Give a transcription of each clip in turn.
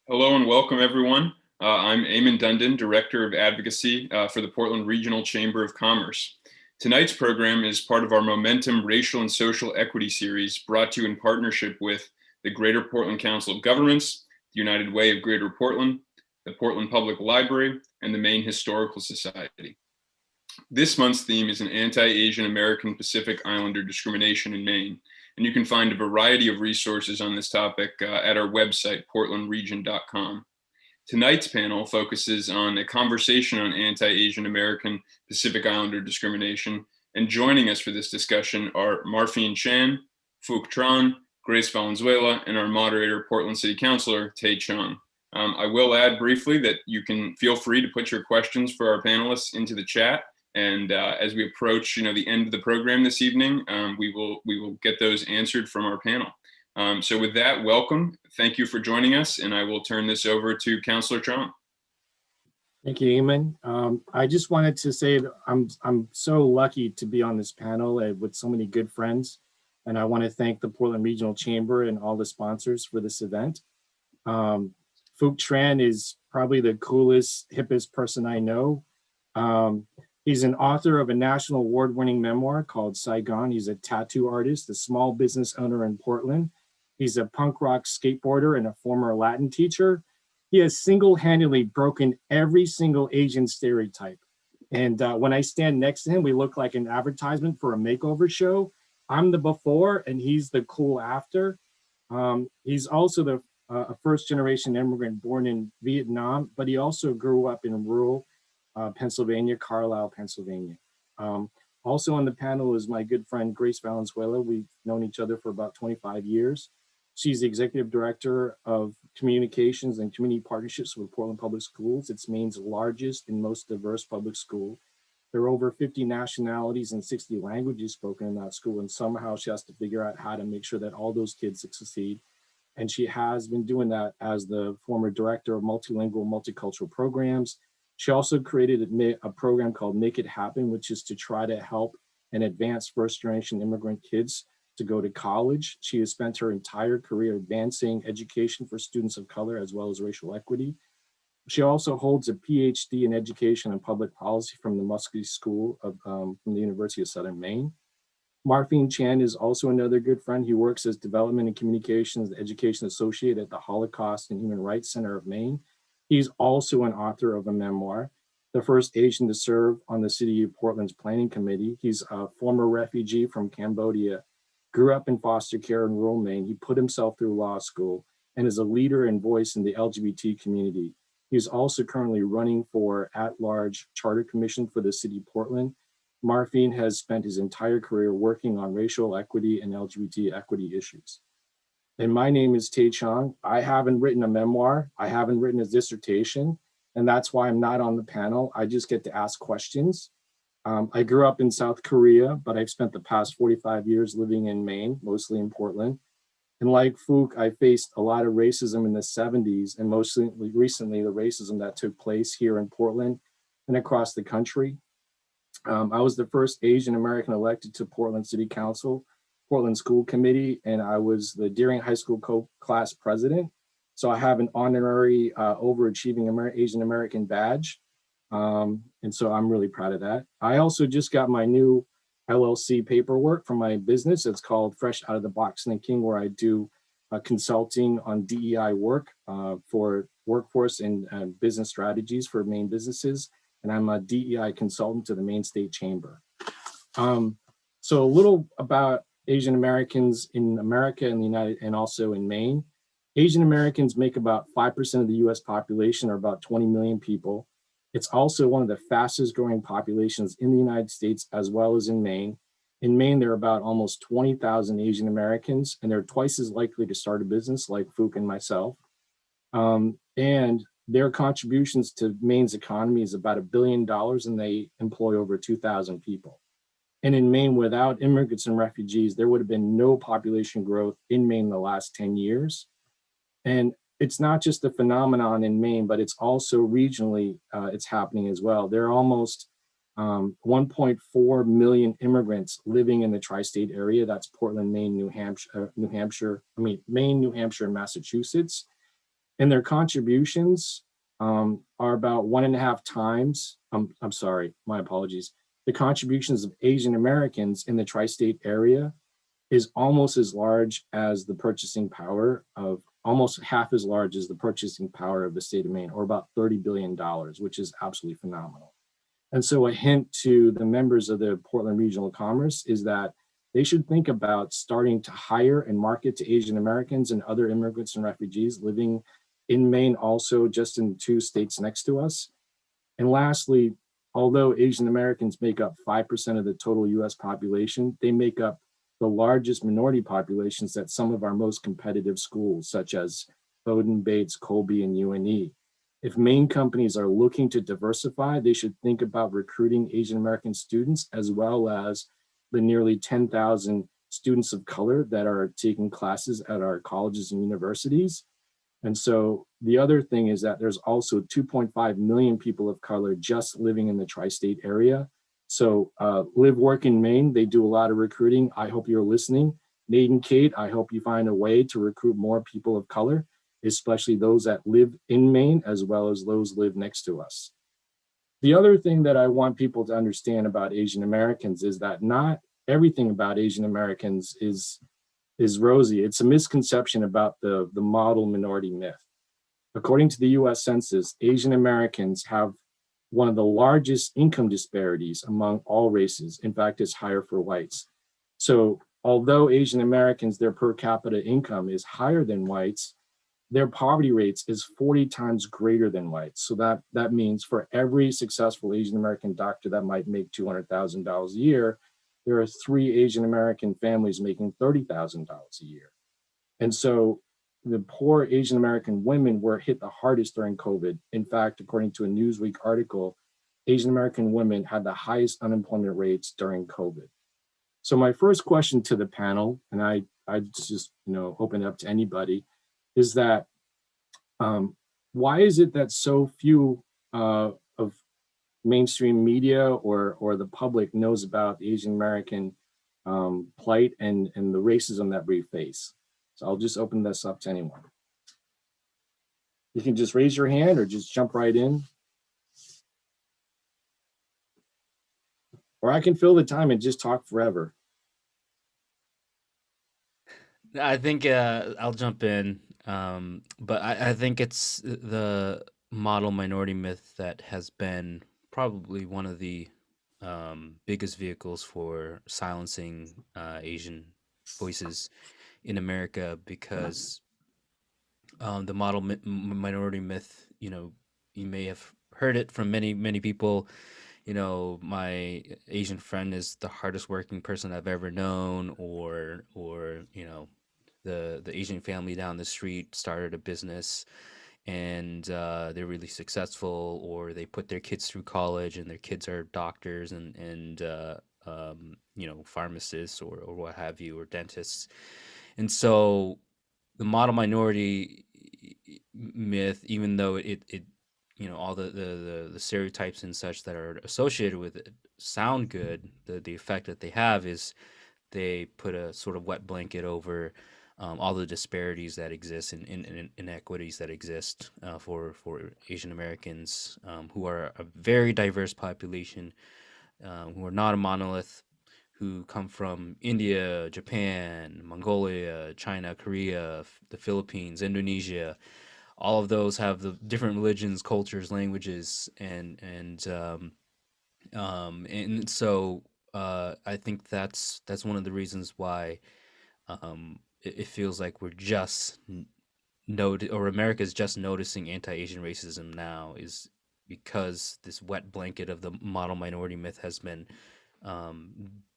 Hello and welcome, everyone. I'm Eamon Dundon, Director of Advocacy for the Portland Regional Chamber of Commerce. Tonight's program is part of our Momentum Racial and Social Equity series brought to you in partnership with the Greater Portland Council of Governments, the United Way of Greater Portland, the Portland Public Library, and the Maine Historical Society. This month's theme is an anti-Asian American Pacific Islander discrimination in Maine, and you can find a variety of resources on this topic at our website, portlandregion.com. Tonight's panel focuses on a conversation on anti-Asian American Pacific Islander discrimination, and joining us for this discussion are Marfine Chan, Phuc Tran, Grace Valenzuela, and our moderator, Portland City Councilor, Tae Chung. I will add briefly that you can feel free to put your questions for our panelists into the chat. And as we approach, the end of the program this evening, we will get those answered from our panel. So with that, welcome. Thank you for joining us, and I will turn this over to Councilor Tran. Thank you, Eamon. I just wanted to say that I'm so lucky to be on this panel with so many good friends, and I want to thank the Portland Regional Chamber and all the sponsors for this event. Phuc Tran is probably the coolest, hippest person I know. He's an author of a national award-winning memoir called Saigon. He's a tattoo artist, a small business owner in Portland. He's a punk rock skateboarder and a former Latin teacher. He has single-handedly broken every single Asian stereotype. And when I stand next to him, we look like an advertisement for a makeover show. I'm the before and he's the cool after. He's also a first-generation immigrant born in Vietnam, but he also grew up in rural Pennsylvania, Carlisle, Pennsylvania. Also on the panel is my good friend, Grace Valenzuela. We've known each other for about 25 years. She's the Executive Director of Communications and Community Partnerships with Portland Public Schools. It's Maine's largest and most diverse public school. There are over 50 nationalities and 60 languages spoken in that school, and somehow she has to figure out how to make sure that all those kids succeed. And she has been doing that as the former Director of Multilingual Multicultural Programs. She also created a program called Make It Happen, which is to try to help and advance first-generation immigrant kids to go to college. She has spent her entire career advancing education for students of color as well as racial equity. She also holds a PhD in education and public policy from the Muskie School from the University of Southern Maine. Marfine Chan is also another good friend. He works as Development and Communications Education Associate at the Holocaust and Human Rights Center of Maine. He's also an author of a memoir, the first Asian to serve on the City of Portland's Planning Committee. He's a former refugee from Cambodia, grew up in foster care in rural Maine. He put himself through law school and is a leader and voice in the LGBT community. He's also currently running for at-large charter commission for the City of Portland. Marfine has spent his entire career working on racial equity and LGBT equity issues. And my name is Tae Chung. I haven't written a memoir. I haven't written a dissertation. And that's why I'm not on the panel. I just get to ask questions. I grew up in South Korea, but I've spent the past 45 years living in Maine, mostly in Portland. And like Phuc, I faced a lot of racism in the 70s, and mostly recently the racism that took place here in Portland and across the country. I was the first Asian American elected to Portland City Council, Portland School Committee, and I was the Deering High School co-class president. So I have an honorary overachieving Asian American badge. And so I'm really proud of that. I also just got my new LLC paperwork for my business. It's called Fresh Out of the Box Thinking, where I do consulting on DEI work for workforce and business strategies for Maine businesses. And I'm a DEI consultant to the Maine State Chamber. So a little about Asian Americans in America and also in Maine. Asian Americans make about 5% of the US population, or about 20 million people. It's also one of the fastest growing populations in the United States as well as in Maine. In Maine, there are about almost 20,000 Asian Americans, and they're twice as likely to start a business like Phuc and myself. And their contributions to Maine's economy is about $1 billion, and they employ over 2,000 people. And in Maine, without immigrants and refugees, there would have been no population growth in Maine in the last 10 years. And it's not just a phenomenon in Maine, but it's also regionally, it's happening as well. There are almost 1.4 million immigrants living in the tri-state area. That's Portland, Maine, New Hampshire, Maine, New Hampshire, and Massachusetts. and their contributions are about 1.5 times, I'm sorry, my apologies. The contributions of Asian Americans in the tri-state area is almost as large as the purchasing power of, almost half as large as the purchasing power of the state of Maine, or about $30 billion, which is absolutely phenomenal. And so a hint to the members of the Portland Regional Commerce is that they should think about starting to hire and market to Asian Americans and other immigrants and refugees living in Maine, also just in 2 states next to us. And lastly, although Asian Americans make up 5% of the total US population, they make up the largest minority populations at some of our most competitive schools, such as Bowdoin, Bates, Colby, and UNE. If Maine companies are looking to diversify, they should think about recruiting Asian American students, as well as the nearly 10,000 students of color that are taking classes at our colleges and universities. And so the other thing is that there's also 2.5 million people of color just living in the tri-state area. So live, work in Maine, they do a lot of recruiting. I hope you're listening. Nate and Kate, I hope you find a way to recruit more people of color, especially those that live in Maine, as well as those live next to us. The other thing that I want people to understand about Asian Americans is that not everything about Asian Americans is rosy. It's a misconception about the model minority myth. According to the US Census, Asian Americans have one of the largest income disparities among all races. In fact, it's higher for whites. So although Asian Americans, their per capita income is higher than whites, their poverty rates is 40 times greater than whites. So that means for every successful Asian American doctor that might make $200,000 a year, there are 3 Asian American families making $30,000 a year. And so the poor Asian American women were hit the hardest during COVID. In fact, according to a Newsweek article, Asian American women had the highest unemployment rates during COVID. So my first question to the panel, and I just open it up to anybody, is that why is it that so few of mainstream media or the public knows about the Asian American plight and the racism that we face? So I'll just open this up to anyone. You can just raise your hand or just jump right in. Or I can fill the time and just talk forever. I think I'll jump in, but I think it's the model minority myth that has been probably one of the biggest vehicles for silencing Asian voices in America, because the model minority myth, you may have heard it from many people. My Asian friend is the hardest working person I've ever known, or the Asian family down the street started a business and they're really successful, or they put their kids through college and their kids are doctors and pharmacists or what have you, or dentists. And so the model minority myth, even though it all the stereotypes and such that are associated with it sound good, the effect that they have is they put a sort of wet blanket over all the disparities that exist and inequities that exist for Asian Americans, who are a very diverse population, who are not a monolith, who come from India, Japan, Mongolia, China, Korea, the Philippines, Indonesia. All of those have the different religions, cultures, languages, and so I think that's one of the reasons why it feels like we're just or America's just noticing anti-Asian racism now, is because this wet blanket of the model minority myth has been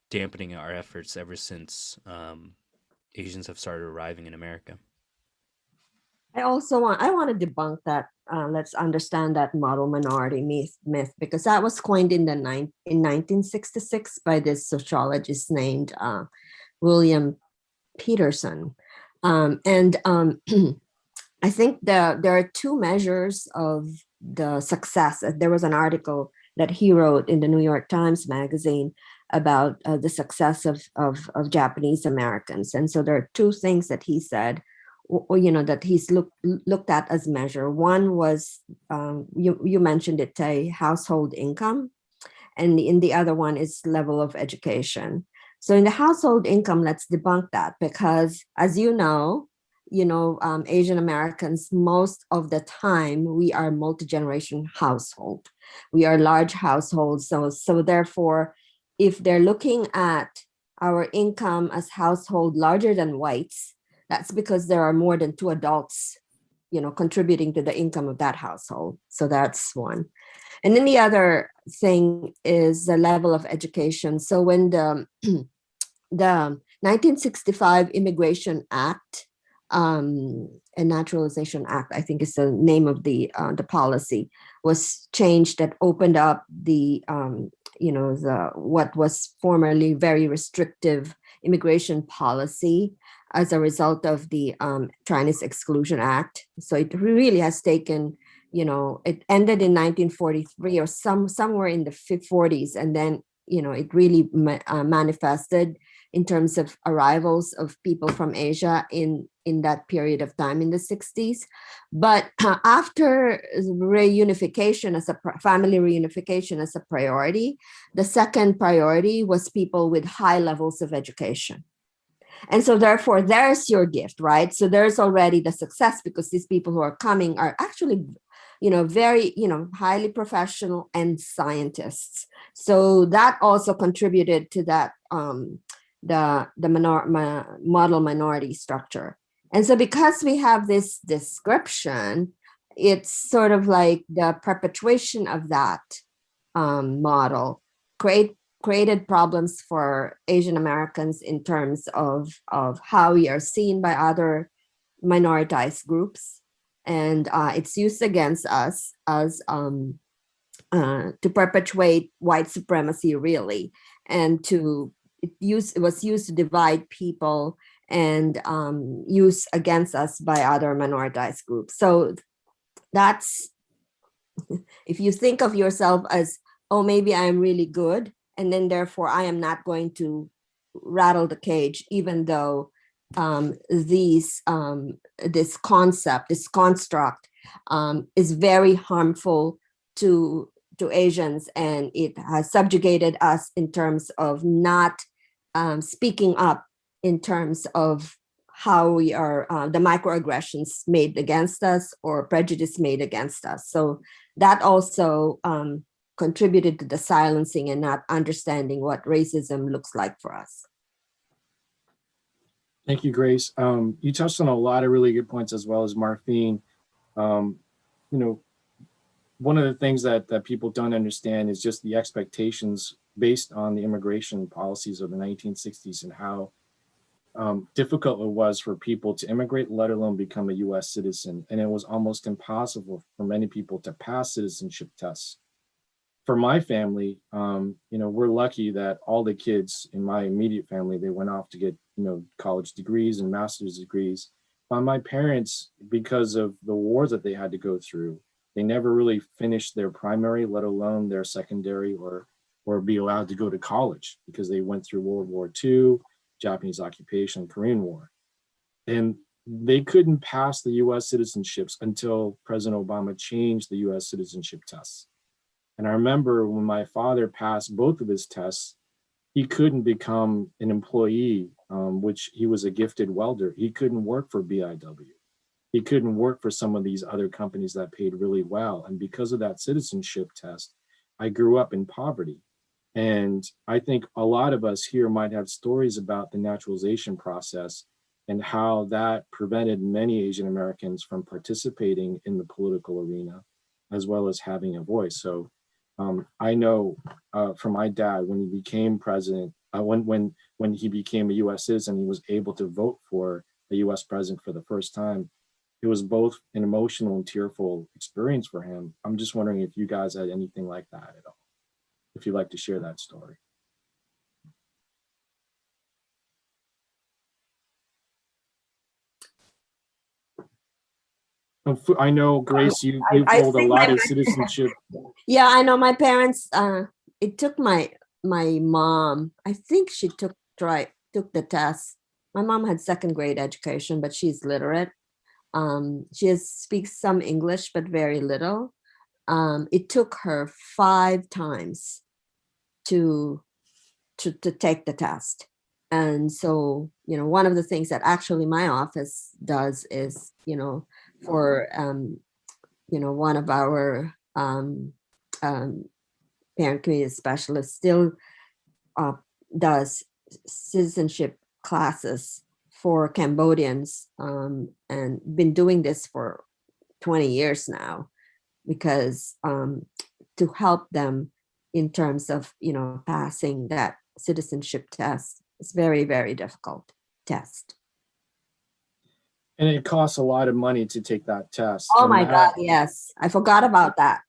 dampening our efforts ever since Asians have started arriving in America. I want to debunk that. Let's understand that model minority myth, because that was coined in 1966 by this sociologist named William Peterson. I think there are 2 measures of the success. There was an article that he wrote in the New York Times magazine about the success of Japanese Americans. And so there are 2 things that he said. that he's looked at as measure. One was, you mentioned it, Tay, household income, and in the other one is level of education. So in the household income, let's debunk that, because as you know, Asian Americans, most of the time, we are multi-generation household. We are large households. So therefore, if they're looking at our income as household larger than whites, that's because there are more than 2 adults, contributing to the income of that household. So that's one. And then the other thing is the level of education. So when the 1965 Immigration Act and Naturalization Act, I think is the name of the policy, was changed, that opened up the what was formerly very restrictive immigration policy as a result of the Chinese Exclusion Act. So it really has taken, it ended in 1943 or somewhere in the 40s, and then it really manifested in terms of arrivals of people from Asia in that period of time in the 60s. But after reunification family reunification as a priority, the second priority was people with high levels of education. And so therefore, there's your gift, right? So there's already the success, because these people who are coming are actually, very, highly professional and scientists. So that also contributed to that, the model minority structure. And so because we have this description, it's sort of like the perpetuation of that model created problems for Asian Americans in terms of how we are seen by other minoritized groups. And it's used against us as to perpetuate white supremacy, really, and it was used to divide people and used against us by other minoritized groups. So that's, if you think of yourself as, oh, maybe I'm really good, and then therefore I am not going to rattle the cage, even though this concept, this construct is very harmful to Asians, and it has subjugated us in terms of not speaking up in terms of how we are, the microaggressions made against us or prejudice made against us. So that also contributed to the silencing and not understanding what racism looks like for us. Thank you, Grace. You touched on a lot of really good points, as well as Marfine. One of the things that people don't understand is just the expectations based on the immigration policies of the 1960s and how difficult it was for people to immigrate, let alone become a US citizen. And it was almost impossible for many people to pass citizenship tests. For my family, we're lucky that all the kids in my immediate family, they went off to get, college degrees and master's degrees. But my parents, because of the wars that they had to go through, they never really finished their primary, let alone their secondary or be allowed to go to college, because they went through World War II, Japanese occupation, Korean War. And they couldn't pass the US citizenships until President Obama changed the US citizenship tests. And I remember when my father passed both of his tests, he couldn't become an employee, which he was a gifted welder. He couldn't work for BIW. He couldn't work for some of these other companies that paid really well. And because of that citizenship test, I grew up in poverty. And I think a lot of us here might have stories about the naturalization process and how that prevented many Asian Americans from participating in the political arena, as well as having a voice. So I know from my dad, when he became president, when he became a US citizen, he was able to vote for a US president for the first time. It was both an emotional and tearful experience for him. I'm just wondering if you guys had anything like that at all, if you'd like to share that story. I know, Grace, you hold a lot of citizenship. Yeah, I know my parents, it took my mom, I think she took the test. My mom had second grade education, but she's literate. Speaks some English, but very little. It took her 5 times to take the test. And so, one of the things that actually my office does is, for, one of our parent community specialists still does citizenship classes for Cambodians, and been doing this for 20 years now, because to help them in terms of, passing that citizenship test. It's very, very difficult test. And it costs a lot of money to take that test. Oh And my that- God, yes. I forgot about that.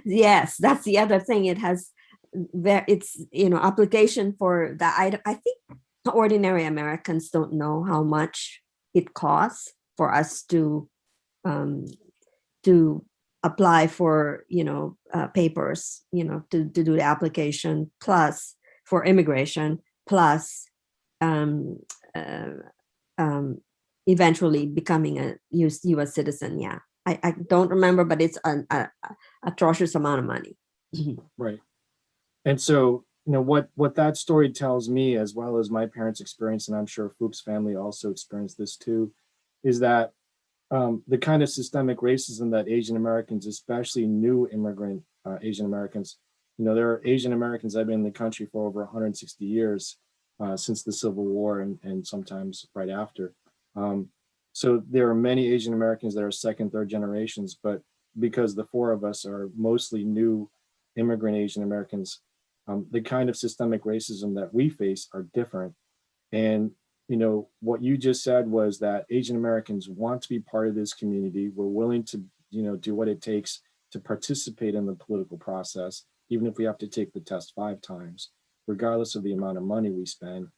Yes, that's the other thing. It has it's, application for that. I think ordinary Americans don't know how much it costs for us to apply for, papers, to do the application, plus for immigration, plus eventually becoming a US citizen. Yeah, I don't remember, but it's an atrocious amount of money. Right. And so, what that story tells me, as well as my parents' experience, and I'm sure Fuchs' family also experienced this too, is that the kind of systemic racism that Asian Americans, especially new immigrant Asian Americans, there are Asian Americans that have been in the country for over 160 years since the Civil War and sometimes right after. So there are many Asian Americans that are second, third generations, but because the 4 of us are mostly new immigrant Asian Americans, the kind of systemic racism that we face are different. And what you just said was that Asian Americans want to be part of this community. We're willing to, do what it takes to participate in the political process, even if we have to take the test 5 times, regardless of the amount of money we spend.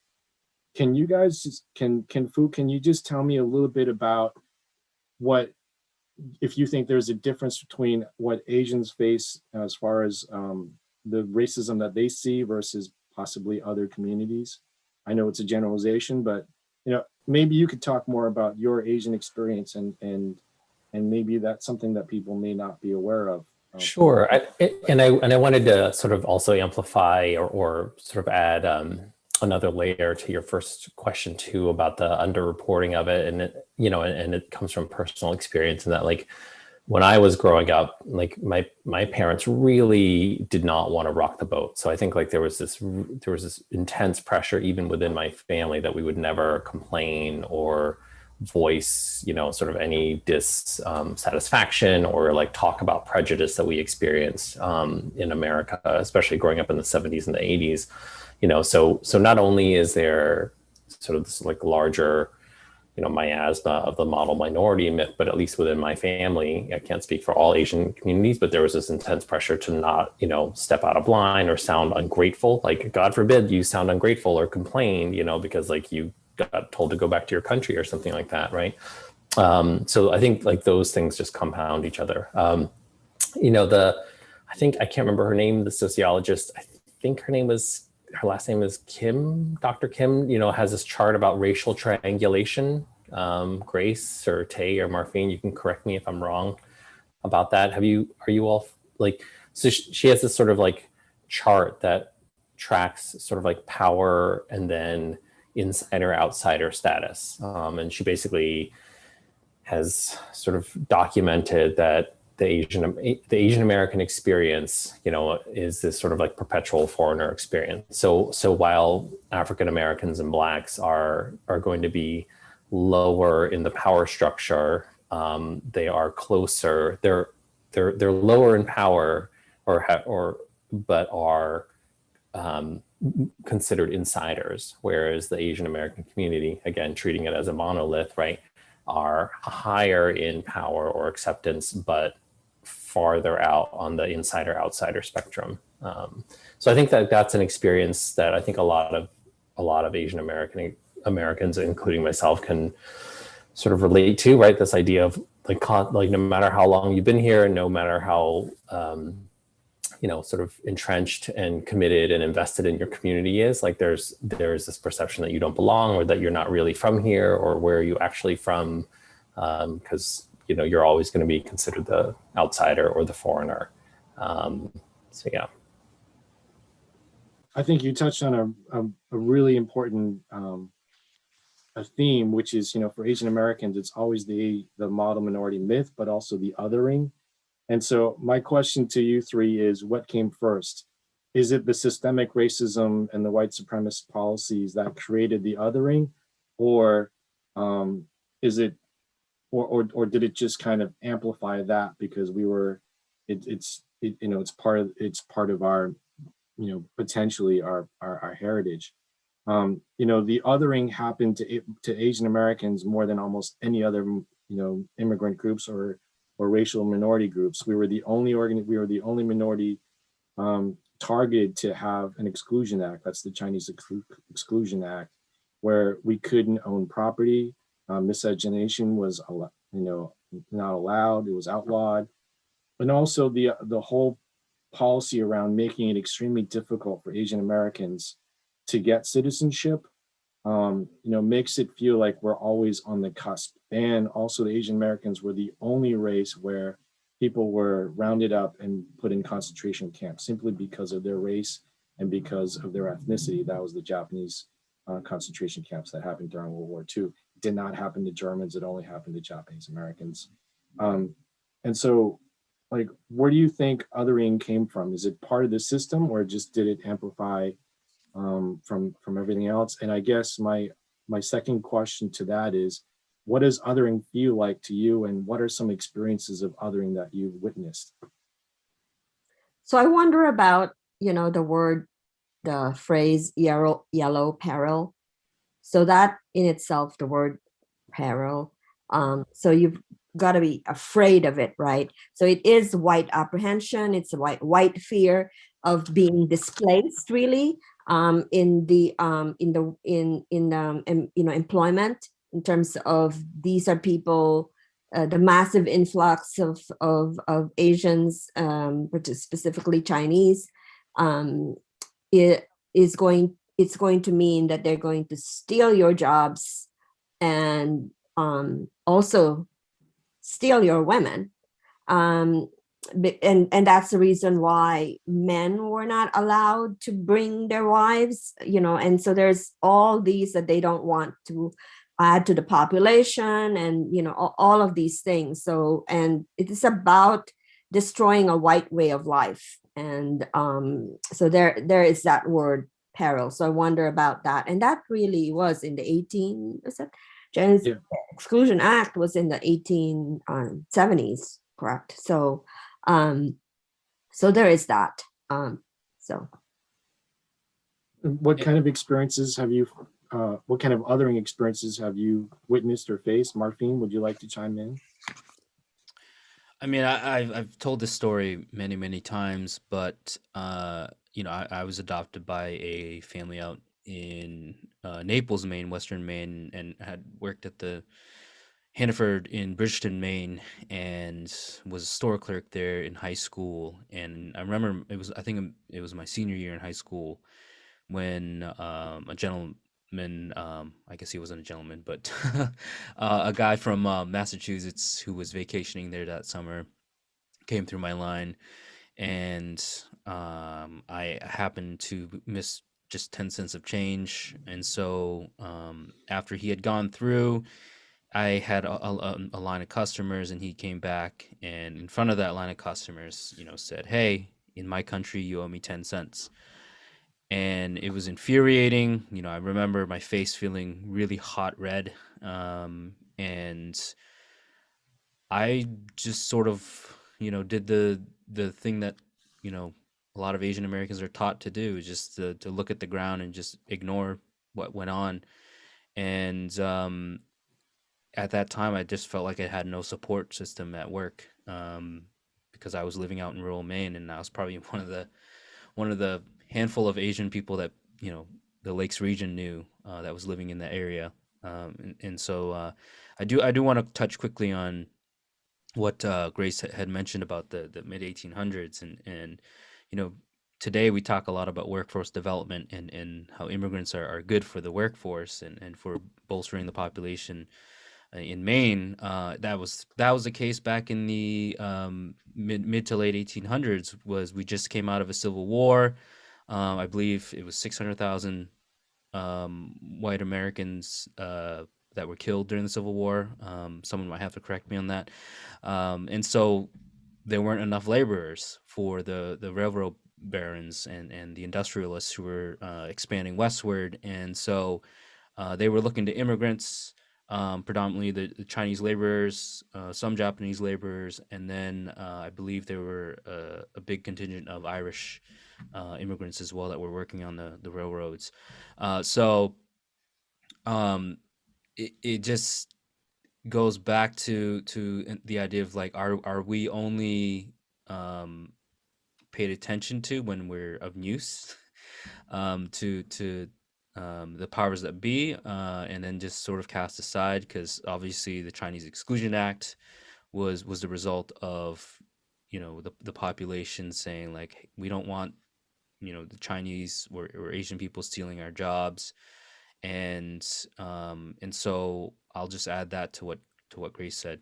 Can you guys just, can you just tell me a little bit about if you think there's a difference between what Asians face as far as the racism that they see versus possibly other communities? I know it's a generalization, but maybe you could talk more about your Asian experience and maybe that's something that people may not be aware of. Sure, I wanted to sort of also amplify or sort of add another layer to your first question too about the underreporting of it, and it comes from personal experience, and that like when I was growing up, like my parents really did not want to rock the boat. So I think like there was this intense pressure even within my family that we would never complain or voice, sort of any dissatisfaction or like talk about prejudice that we experienced in America, especially growing up in the 70s and the 80s. So not only is there sort of this like larger miasma of the model minority myth, but at least within my family, I can't speak for all Asian communities, but there was this intense pressure to not, step out of line or sound ungrateful. Like, God forbid you sound ungrateful or complain, because like you got told to go back to your country or something like that, right? So I think like those things just compound each other. I think I can't remember her name, the sociologist. I think her last name is Kim, Dr. Kim, has this chart about racial triangulation. Grace or Tay or Marfine, you can correct me if I'm wrong about that. Are you all like, so she has this sort of like chart that tracks sort of like power and then insider outsider status. And she basically has sort of documented that the Asian American experience, is this sort of like perpetual foreigner experience. So while African Americans and Blacks are going to be lower in the power structure, they are closer. They're lower in power, but are considered insiders. Whereas the Asian American community, again treating it as a monolith, right, are higher in power or acceptance, but farther out on the insider outsider spectrum. So I think that that's an experience that I think a lot of Asian Americans, including myself, can sort of relate to, right? This idea of like no matter how long you've been here, no matter how sort of entrenched and committed and invested in your community is, like there's this perception that you don't belong or that you're not really from here, or where are you actually from, because you're always going to be considered the outsider or the foreigner. So yeah. I think you touched on a really important a theme, which is, for Asian Americans, it's always the model minority myth, but also the othering. And so my question to you three is, what came first? Is it the systemic racism and the white supremacist policies that created the othering, or is it, or did it just kind of amplify that because we were, it's part of our, potentially our heritage. The othering happened to Asian Americans more than almost any other, immigrant groups or racial minority groups. We were the only minority targeted to have an exclusion act. That's the Chinese Exclusion Act, where we couldn't own property. Miscegenation was, not allowed. It was outlawed, and also the whole policy around making it extremely difficult for Asian Americans to get citizenship, makes it feel like we're always on the cusp. And also the Asian Americans were the only race where people were rounded up and put in concentration camps simply because of their race and because of their ethnicity. That was the Japanese concentration camps that happened during World War II. It did not happen to Germans, it only happened to Japanese Americans. And so, like, where do you think othering came from? Is it part of the system, or just did it amplify from everything else? And I guess my second question to that is, what does othering feel like to you, and what are some experiences of othering that you've witnessed? So I wonder about, the phrase yellow peril. So that in itself, the word peril. So you've got to be afraid of it, right? So it is white apprehension. It's a white fear of being displaced, really, in the employment, in terms of these are people, the massive influx of Asians, which is specifically Chinese, it's going to mean that they're going to steal your jobs and also steal your women. And that's the reason why men were not allowed to bring their wives, and so there's all these that they don't want to add to the population, and all of these things. So, and it is about destroying a white way of life. And so there is that word peril. So I wonder about that. And that really was in the Chinese Exclusion Act was in the 1870s, correct? So so there is that. So what kind of experiences have you what kind of othering experiences have you witnessed or faced? Marfine, would you like to chime in? I mean, I've told this story many times, but I was adopted by a family out in Naples, Maine, Western Maine, and had worked at the Hannaford in Bridgeton, Maine, and was a store clerk there in high school. And I remember I think it was my senior year in high school when a gentleman, I guess he wasn't a gentleman, but a guy from Massachusetts who was vacationing there that summer came through my line, and I happened to miss just 10 cents of change. And so after he had gone through, I had a line of customers, and he came back and in front of that line of customers, said, "Hey, in my country, you owe me 10 cents." And it was infuriating. I remember my face feeling really hot red. And I just sort of, did the thing that, a lot of Asian Americans are taught to do, just to look at the ground and just ignore what went on. And at that time, I just felt like I had no support system at work, because I was living out in rural Maine, and I was probably one of the handful of Asian people that the Lakes region knew, that was living in the area. And so I do want to touch quickly on what Grace had mentioned about the mid 1800s, and today we talk a lot about workforce development and how immigrants are good for the workforce and for bolstering the population. in Maine, that was the case back in the mid to late 1800s. Was we just came out of a civil war. I believe it was 600,000 white Americans that were killed during the Civil War. Someone might have to correct me on that. And so there weren't enough laborers for the railroad barons and the industrialists who were expanding westward. And so they were looking to immigrants, predominantly the Chinese laborers, some Japanese laborers, and then I believe there were a big contingent of Irish immigrants as well that were working on the railroads. So it just goes back to the idea of like, are we only paid attention to when we're of use to the powers that be, and then just sort of cast aside, because obviously the Chinese Exclusion Act was the result of, you know, the population saying like, we don't want, you know, the Chinese or Asian people stealing our jobs. And so I'll just add that to what Grace said.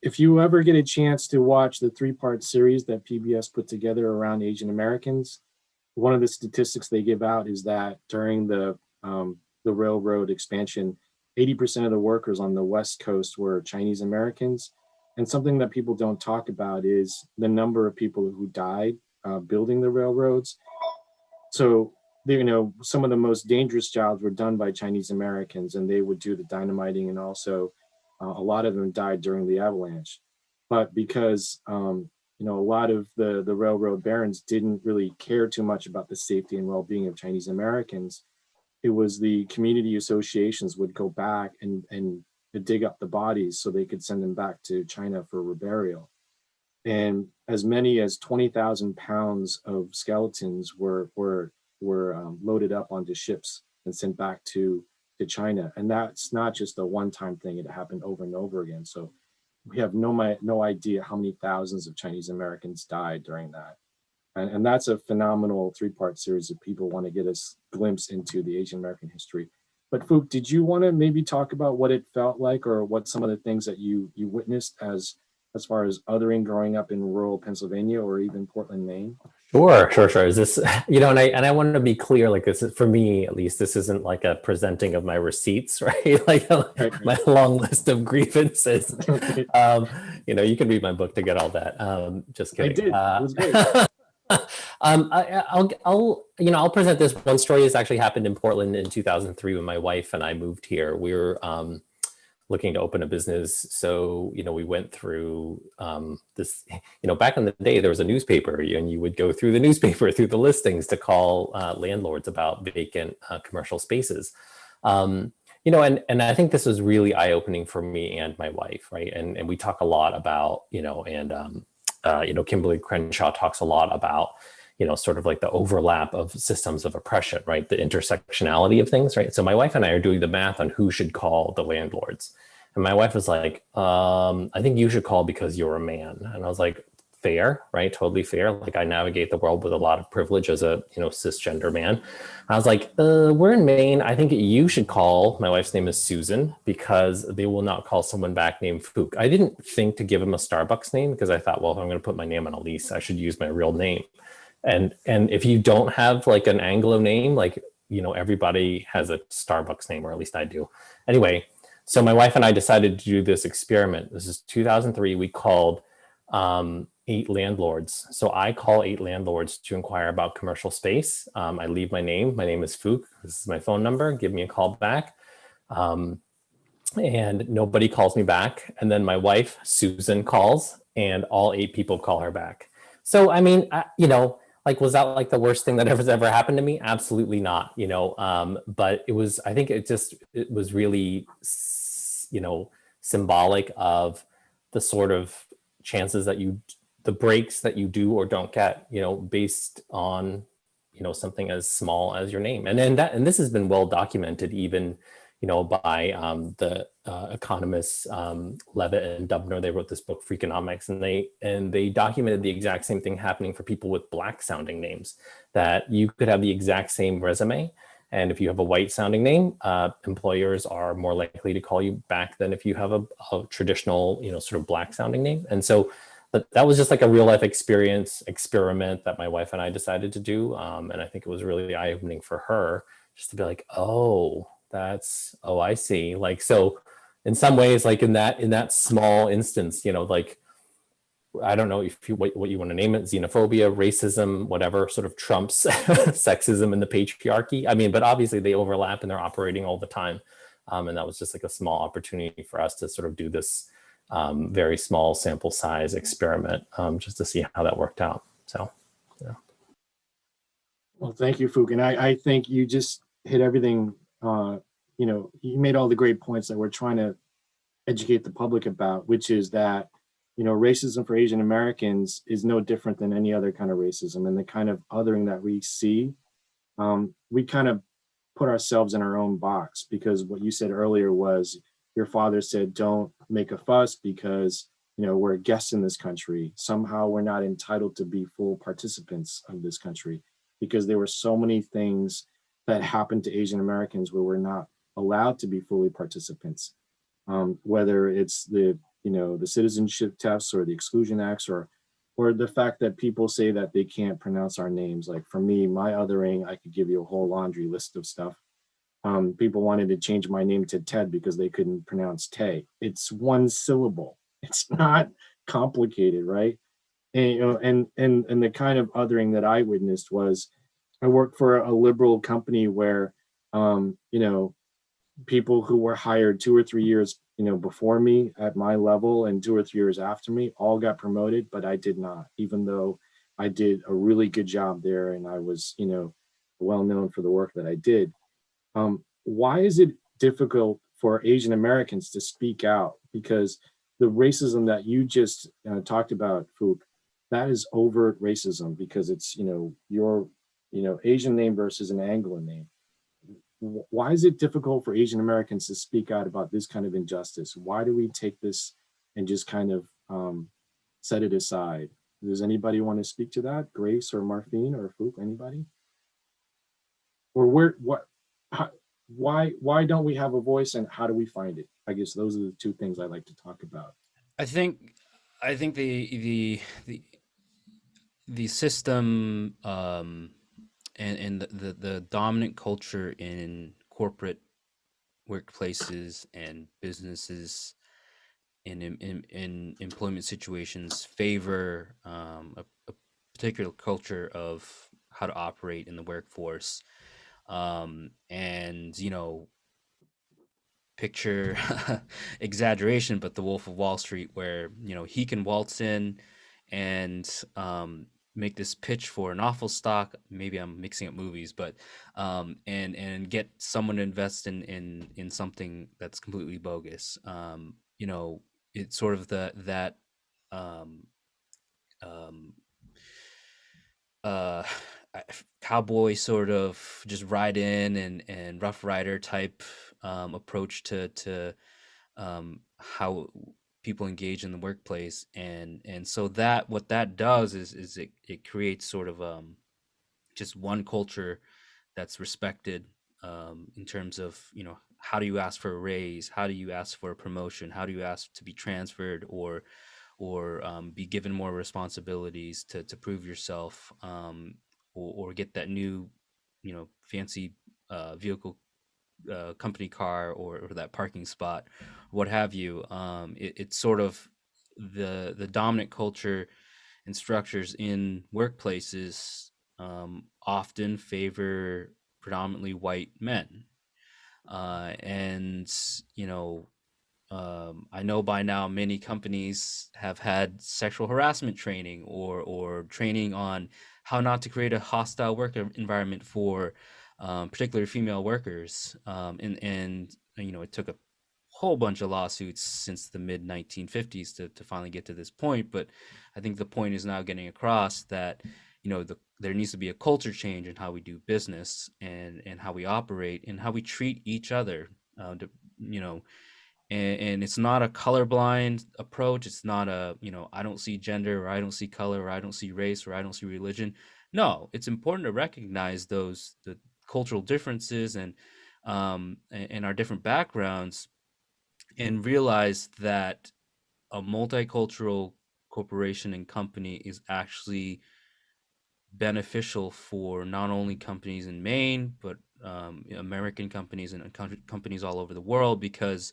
If you ever get a chance to watch the 3-part series that PBS put together around Asian Americans, one of the statistics they give out is that during the railroad expansion, 80% of the workers on the West Coast were Chinese Americans. And something that people don't talk about is the number of people who died building the railroads. So, you know, some of the most dangerous jobs were done by Chinese Americans, and they would do the dynamiting, and also a lot of them died during the avalanche. But because you know, a lot of the railroad barons didn't really care too much about the safety and well-being of Chinese Americans, it was the community associations would go back and dig up the bodies so they could send them back to China for reburial. And as many as 20,000 pounds of skeletons were loaded up onto ships and sent back to China. And that's not just a one-time thing, it happened over and over again. So we have no idea how many thousands of Chinese Americans died during that. And that's a phenomenal 3-part series if people want to get a glimpse into the Asian American history. But Fook, did you want to maybe talk about what it felt like, or what some of the things that you witnessed as far as othering growing up in rural Pennsylvania or even Portland, Maine? Sure. Is this, you know, and I want to be clear, like, this is, for me at least, this isn't like a presenting of my receipts, right? Like my long list of grievances. You know, you can read my book to get all that. Just kidding. I did. It was great. I'll present this one story. This actually happened in Portland in 2003 when my wife and I moved here. We were looking to open a business. So, you know, we went through this, you know, back in the day, there was a newspaper, and you would go through the newspaper, through the listings to call landlords about vacant commercial spaces. You know, and I think this was really eye-opening for me and my wife, right? And we talk a lot about, you know, and, you know, Kimberly Crenshaw talks a lot about, you know, sort of like the overlap of systems of oppression, right? The intersectionality of things, right? So my wife and I are doing the math on who should call the landlords. And my wife was like, I think you should call because you're a man. And I was like, fair, right? Totally fair. Like, I navigate the world with a lot of privilege as a, you know, cisgender man. I was like, we're in Maine. I think you should call, my wife's name is Susan, because they will not call someone back named Fook. I didn't think to give him a Starbucks name, because I thought, well, if I'm going to put my name on a lease, I should use my real name. And if you don't have like an Anglo name, like, you know, everybody has a Starbucks name, or at least I do. Anyway, so my wife and I decided to do this experiment. This is 2003. We called 8 landlords. So I call 8 landlords to inquire about commercial space. I leave my name. My name is Fook. This is my phone number. Give me a call back. And nobody calls me back. And then my wife, Susan, calls, and all 8 people call her back. So, I mean, you know, like, was that like the worst thing that ever happened to me? Absolutely not, you know, but it was, I think it was really, you know, symbolic of the sort of chances that the breaks that you do or don't get, you know, based on, you know, something as small as your name. And then and this has been well documented, even, you know, by the economists Levitt and Dubner. They wrote this book, Freakonomics, and they documented the exact same thing happening for people with Black sounding names, that you could have the exact same resume, And if you have a white sounding name, employers are more likely to call you back than if you have a traditional, sort of black sounding name. And so that was just like a real life experiment that my wife and I decided to do. And I think it was really eye opening for her just to be like, oh, I see. Like, so in some ways, like in that small instance, like, I don't know if what you want to name it, xenophobia, racism, whatever, sort of trumps sexism and the patriarchy. I mean, but obviously they overlap and they're operating all the time. And that was just like a small opportunity for us to sort of do this very small sample size experiment just to see how that worked out. So, yeah. Well, thank you, Fook. And I think you just hit everything, you made all the great points that we're trying to educate the public about, which is that racism for Asian Americans is no different than any other kind of racism, and the kind of othering that we see, we kind of put ourselves in our own box, because what you said earlier was your father said, don't make a fuss because, we're guests in this country. Somehow we're not entitled to be full participants of this country, because there were so many things that happened to Asian Americans where we're not allowed to be fully participants, whether it's the Citizenship Tests or the Exclusion Acts, or the fact that people say that they can't pronounce our names. Like for me, my othering, I could give you a whole laundry list of stuff. People wanted to change my name to Ted because they couldn't pronounce Tay. It's one syllable. It's not complicated, right? And and the kind of othering that I witnessed was, I worked for a liberal company where people who were hired 2 or 3 years before me at my level and 2 or 3 years after me all got promoted, but I did not, even though I did a really good job there and I was well known for the work that I did. Why is it difficult for Asian Americans to speak out? Because the racism that you just talked about, Fook, that is overt racism, because it's your Asian name versus an Anglo name. Why is it difficult for Asian Americans to speak out about this kind of injustice? Why do we take this and just kind of set it aside? Does anybody want to speak to that? Grace or Marfine or Fook, anybody? Or why don't we have a voice, and how do we find it? I guess those are the two things I like to talk about. I think the system and the dominant culture in corporate workplaces and businesses in employment situations favor a particular culture of how to operate in the workforce, and picture exaggeration, but the Wolf of Wall Street, where he can waltz in and make this pitch for an awful stock. Maybe I'm mixing up movies, but and get someone to invest in something that's completely bogus. It's sort of that uh cowboy sort of just ride in and rough rider type approach to how people engage in the workplace, and so that what that does is it creates sort of just one culture that's respected, in terms of how do you ask for a raise, how do you ask for a promotion, how do you ask to be transferred or be given more responsibilities to prove yourself, or get that new fancy vehicle, company car, or that parking spot, what have you. It's sort of the dominant culture and structures in workplaces often favor predominantly white men, and I know by now many companies have had sexual harassment training or training on how not to create a hostile work environment for particularly female workers. And it took a whole bunch of lawsuits since the mid 1950s to finally get to this point. But I think the point is now getting across that there needs to be a culture change in how we do business and how we operate and how we treat each other. And it's not a colorblind approach. It's not a I don't see gender, or I don't see color, or I don't see race, or I don't see religion. No, it's important to recognize the cultural differences and our different backgrounds, and realize that a multicultural corporation and company is actually beneficial for not only companies in Maine, but American companies and companies all over the world, because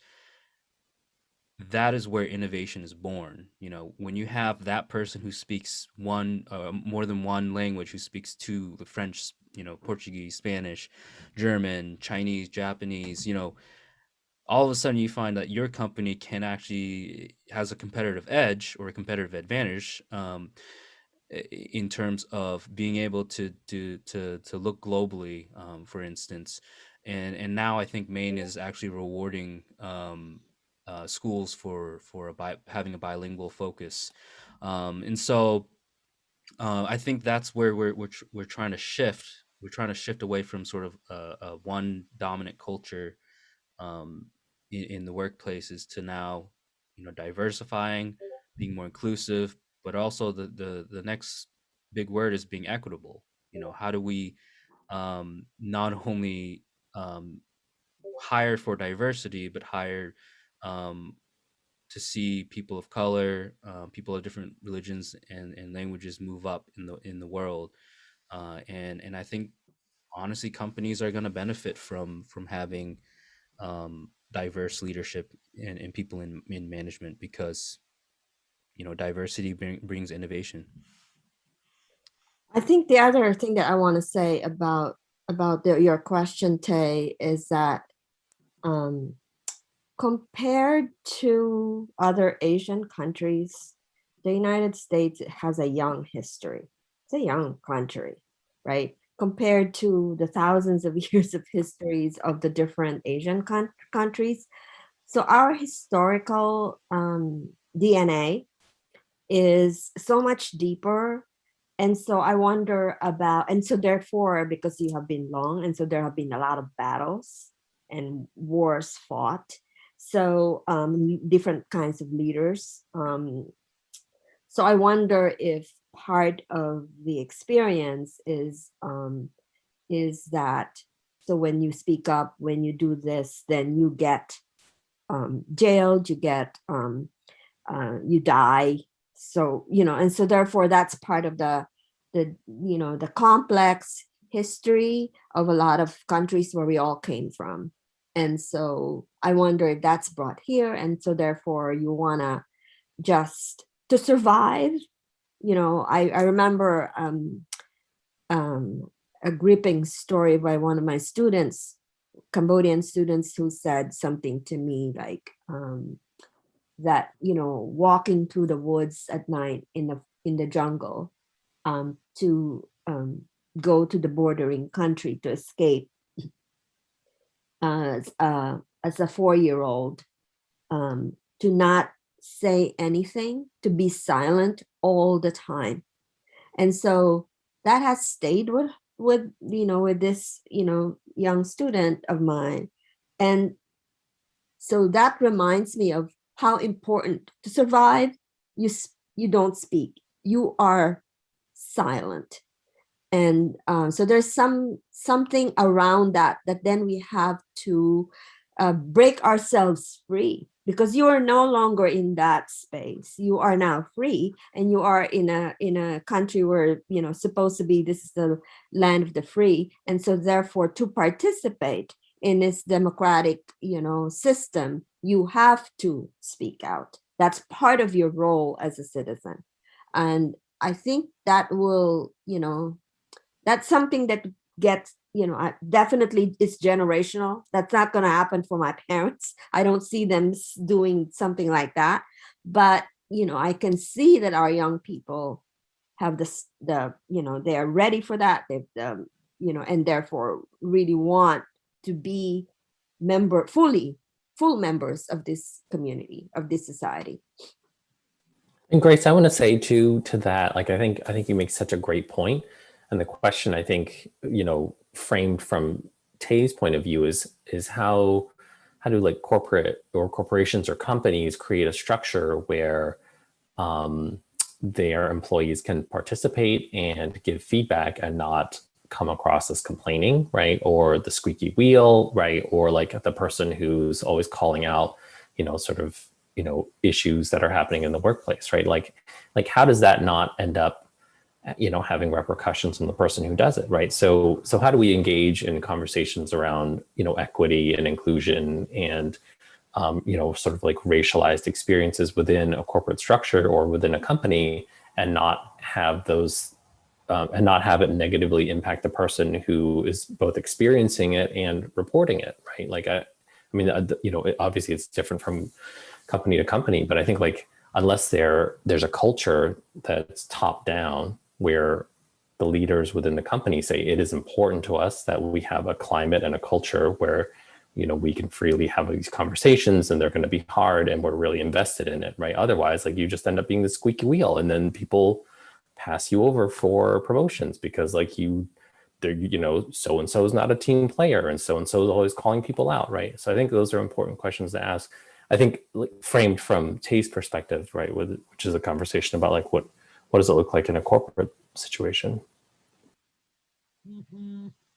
that is where innovation is born. You know, when you have that person who speaks more than one language, who speaks the French, you know, Portuguese, Spanish, German, Chinese, Japanese, you know, all of a sudden you find that your company can actually has a competitive edge or a competitive advantage in terms of being able to look globally, for instance. And now I think Maine is actually rewarding schools for having a bilingual focus, and so I think that's where we're trying to shift. We're trying to shift away from sort of a one dominant culture in the workplaces to now, you know, diversifying, being more inclusive, but also the next big word is being equitable. You know, how do we not only hire for diversity, but hire um, to see people of color, people of different religions and languages move up in the world, and I think honestly companies are going to benefit from having diverse leadership and people in management, because you know diversity brings innovation. I think the other thing that I want to say about your question, Tay, is that compared to other Asian countries, the United States has a young history. It's a young country, right? Compared to the thousands of years of histories of the different Asian countries. So our historical DNA is so much deeper. And so I wonder about, and so therefore, because you have been long, and so there have been a lot of battles and wars fought. So different kinds of leaders. So I wonder if part of the experience is that, so when you speak up, when you do this, then you get jailed, you get, you die. So, you know, and so therefore that's part of the you know, the complex history of a lot of countries where we all came from. And so I wonder if that's brought here. And so therefore you wanna just to survive, you know, I remember a gripping story by one of my students, Cambodian students, who said something to me like, that, you know, walking through the woods at night in the jungle to go to the bordering country to escape as a 4-year-old, to not say anything, to be silent all the time. And so that has stayed with you know, with this, you know, young student of mine. And so that reminds me of how important to survive. You don't speak, you are silent. And so there's something around that then we have to break ourselves free, because you are no longer in that space. You are now free, and you are in a country where, you know, supposed to be, this is the land of the free. And so therefore, to participate in this democratic, you know, system, you have to speak out. That's part of your role as a citizen. And I think that will, you know, that's something that gets, you know, definitely it's generational. That's not going to happen for my parents. I don't see them doing something like that. But, you know, I can see that our young people have you know, they are ready for that. They've, you know, and therefore really want to be full members of this community, of this society. And Grace, I want to say to that, like, I think you make such a great point. And the question, I think, you know, framed from Tay's point of view is how do like corporations or companies create a structure where their employees can participate and give feedback and not come across as complaining, right? Or the squeaky wheel, right? Or like the person who's always calling out, sort of, issues that are happening in the workplace, right? Like how does that not end up, having repercussions on the person who does it, right? So how do we engage in conversations around, equity and inclusion and, sort of like racialized experiences within a corporate structure or within a company, and not have those, and not have it negatively impact the person who is both experiencing it and reporting it, right? Like, I mean, obviously it's different from company to company, but I think like unless there's a culture that's top down where the leaders within the company say it is important to us that we have a climate and a culture where we can freely have these conversations, and they're going to be hard and we're really invested in it, right? Otherwise, like, you just end up being the squeaky wheel, and then people pass you over for promotions because like so and so is not a team player, and so is always calling people out, right? So I think those are important questions to ask. I think like, framed from Tay's perspective, right, which is a conversation about like what does it look like in a corporate situation.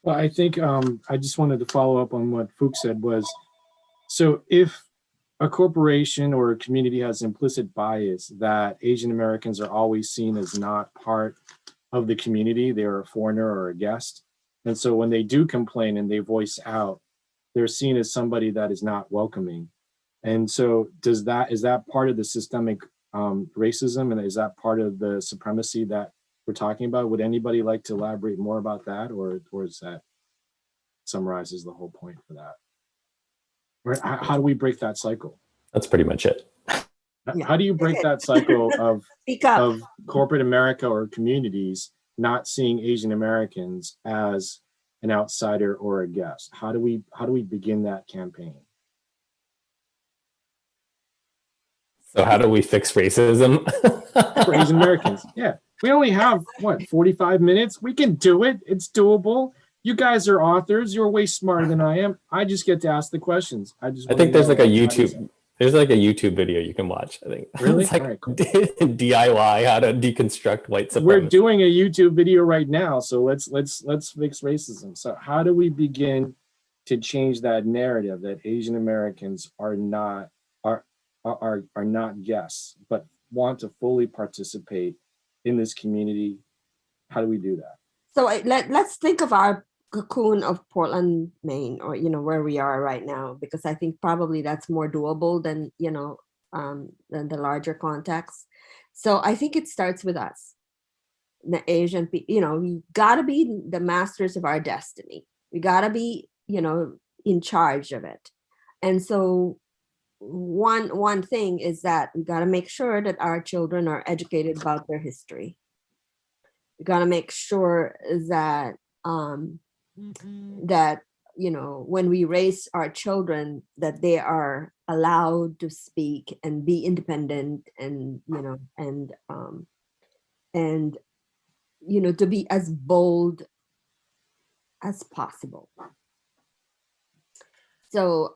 Well, I think I just wanted to follow up on what Fuchs said was, so if a corporation or a community has implicit bias that Asian Americans are always seen as not part of the community, they're a foreigner or a guest. And so when they do complain and they voice out, they're seen as somebody that is not welcoming. And so is that part of the systemic racism, and is that part of the supremacy that we're talking about? Would anybody like to elaborate more about that, or is that summarizes the whole point for that? Or how do we break that cycle? That's pretty much it. How do you break that cycle of corporate America or communities not seeing Asian Americans as an outsider or a guest? How do we begin that campaign? So how do we fix racism? For Asian Americans? Yeah, we only have 45 minutes. We can do it. It's doable. You guys are authors. You're way smarter than I am. I just get to ask the questions. I think there's like a YouTube video you can watch. I think really, it's like right, cool. DIY how to deconstruct white supremacy. We're doing a YouTube video right now, so let's fix racism. So how do we begin to change that narrative that Asian Americans are not guests, but want to fully participate in this community? How do we do that? So let's think of our cocoon of Portland, Maine, or where we are right now, because I think probably that's more doable than than the larger context. So I think it starts with us, the Asian people. We gotta be the masters of our destiny. We gotta be in charge of it. And so one thing is that we got to make sure that our children are educated about their history. We got to make sure that that when we raise our children, that they are allowed to speak and be independent, and to be as bold as possible. So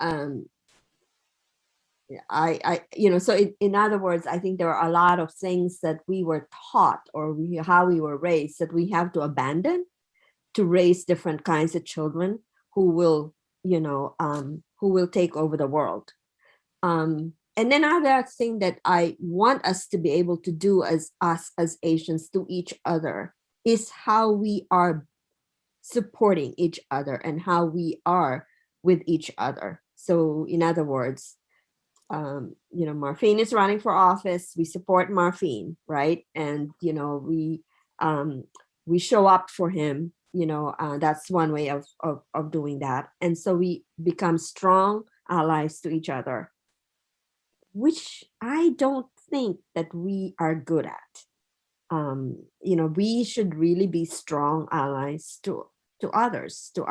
so in other words, I think there are a lot of things that we were taught, or how we were raised, that we have to abandon to raise different kinds of children who will take over the world. And then other thing that I want us to be able to do as Asians to each other is how we are supporting each other and how we are with each other. So in other words, Marfine is running for office. We support Marfine, right? And we show up for him. That's one way of doing that. And so we become strong allies to each other, which I don't think that we are good at. We should really be strong allies to others, to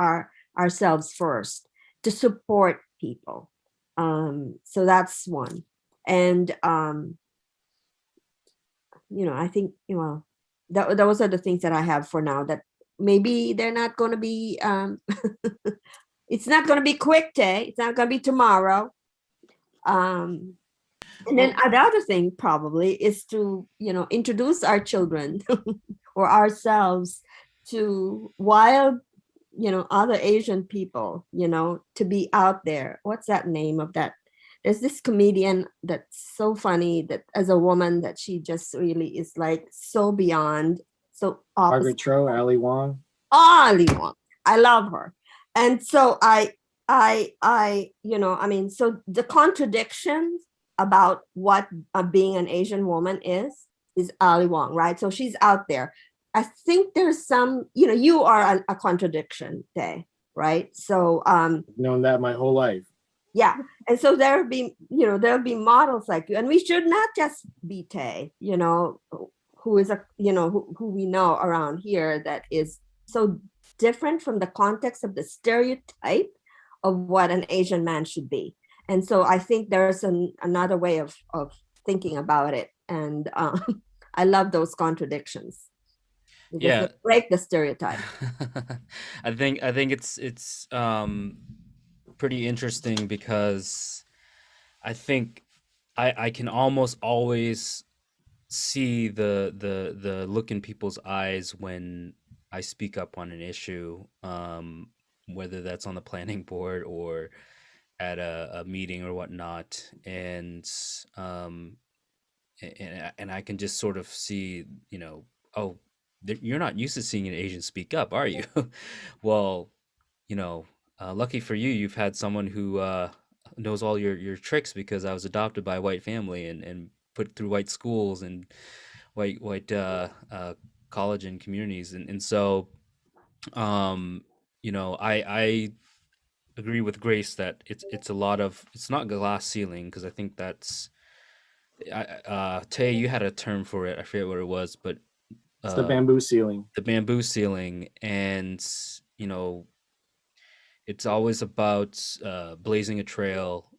ourselves first, to support people. So that's one. And I think those are the things that I have for now, that maybe they're not going to be it's not going to be quick day, it's not going to be tomorrow. And then the other thing probably is to introduce our children or ourselves to wild, other Asian people, to be out there. What's that name of that? There's this comedian that's so funny that as a woman that she just really is like so beyond, so Margaret opposite. Cho, Ali Wong. Ali Wong. I love her. And so so the contradictions about what being an Asian woman is Ali Wong, right? So she's out there. I think there's some, you are a contradiction, Tay, right? So I've known that my whole life. Yeah. And so there'll be models like you. And we should not just be Tay, who is who we know around here that is so different from the context of the stereotype of what an Asian man should be. And so I think there's another way of thinking about it. And I love those contradictions. Yeah, they break the stereotype. I think it's pretty interesting because I think I can almost always see the look in people's eyes when I speak up on an issue, whether that's on the planning board or at a meeting or whatnot, and I can just sort of see, oh, you're not used to seeing an Asian speak up, are you? Well, lucky for you, you've had someone who knows all your tricks because I was adopted by a white family and put through white schools and white college and communities, and so I agree with Grace that it's a lot of, it's not glass ceiling, because I think that's Tay, you had a term for it. I forget what it was, but It's the bamboo ceiling. The bamboo ceiling, and it's always about blazing a trail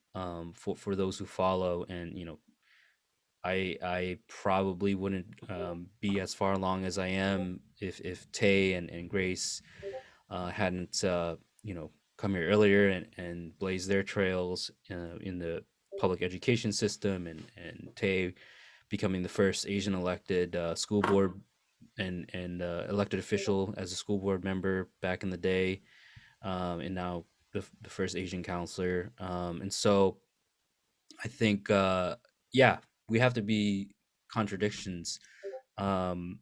for those who follow. And I probably wouldn't be as far along as I am if Tay and Grace hadn't come here earlier and blazed their trails in the public education system, and Tay becoming the first Asian elected school board and elected official as a school board member back in the day, and now the first Asian counselor. And so I think, yeah, we have to be contradictions. And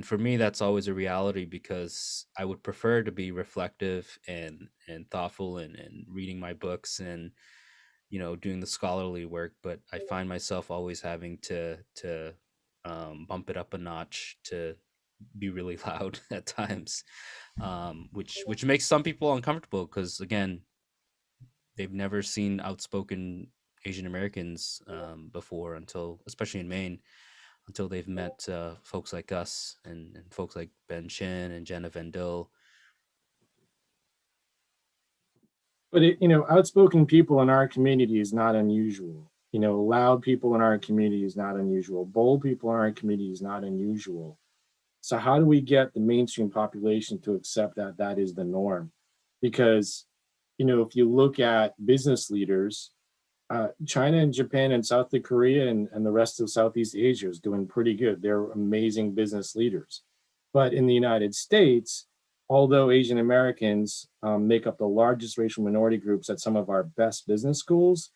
for me, that's always a reality, because I would prefer to be reflective and thoughtful and reading my books and doing the scholarly work, but I find myself always having to bump it up a notch to be really loud at times, which makes some people uncomfortable, because again, they've never seen outspoken Asian Americans before, until, especially in Maine, until they've met folks like us and folks like Ben Chin and Jenna Vendil. But outspoken people in our community is not unusual. Loud people in our community is not unusual. Bold people in our community is not unusual. So how do we get the mainstream population to accept that that is the norm? Because, if you look at business leaders, China and Japan and South Korea and the rest of Southeast Asia is doing pretty good. They're amazing business leaders. But in the United States, although Asian Americans make up the largest racial minority groups at some of our best business schools,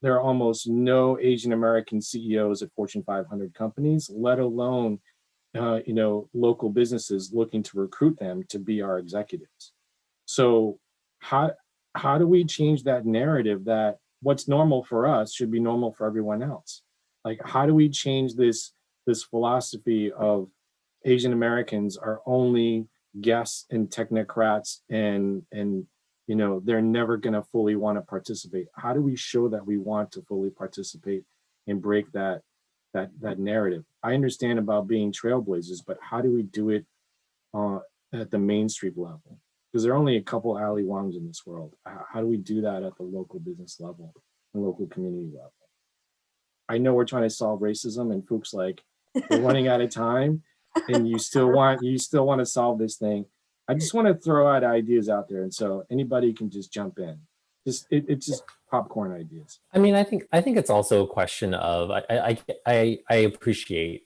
there are almost no Asian American CEOs at Fortune 500 companies, let alone local businesses looking to recruit them to be our executives. So how do we change that narrative that what's normal for us should be normal for everyone else? Like, how do we change this philosophy of Asian Americans are only guests and technocrats and they're never going to fully want to participate? How do we show that we want to fully participate and break that narrative? I understand about being trailblazers, but how do we do it at the mainstream level? Because there are only a couple Ali Wongs in this world. How do we do that at the local business level and local community level? I know we're trying to solve racism, and Fuchs like, we're running out of time, and you still want to solve this thing. I just want to throw out ideas out there, and so anybody can just jump in. It's just popcorn ideas. I mean, I think it's also a question of I appreciate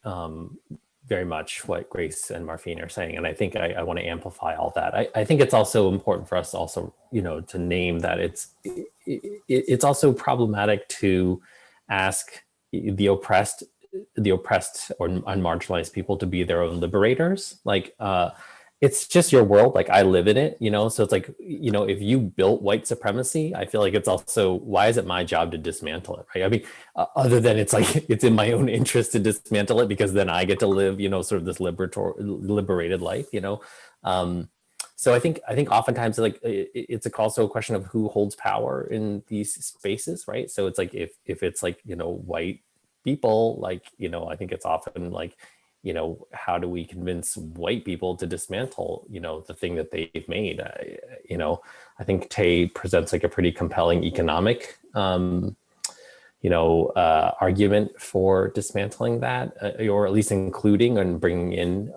very much what Grace and Marfine are saying, and I think I want to amplify all that. I think it's also important for us also, to name that it's also problematic to ask the oppressed or unmarginalized people to be their own liberators. Like, it's just your world. Like, I live in it, so it's like, if you built white supremacy, I feel like it's also, why is it my job to dismantle it, right? I mean, other than it's like, it's in my own interest to dismantle it, because then I get to live, sort of this liberated life, so I think oftentimes, like, it's also a question of who holds power in these spaces, right? So it's like, if it's like, white people, like, I think it's often like, how do we convince white people to dismantle, the thing that they've made? I think Tay presents like a pretty compelling economic, argument for dismantling that, or at least including and bringing in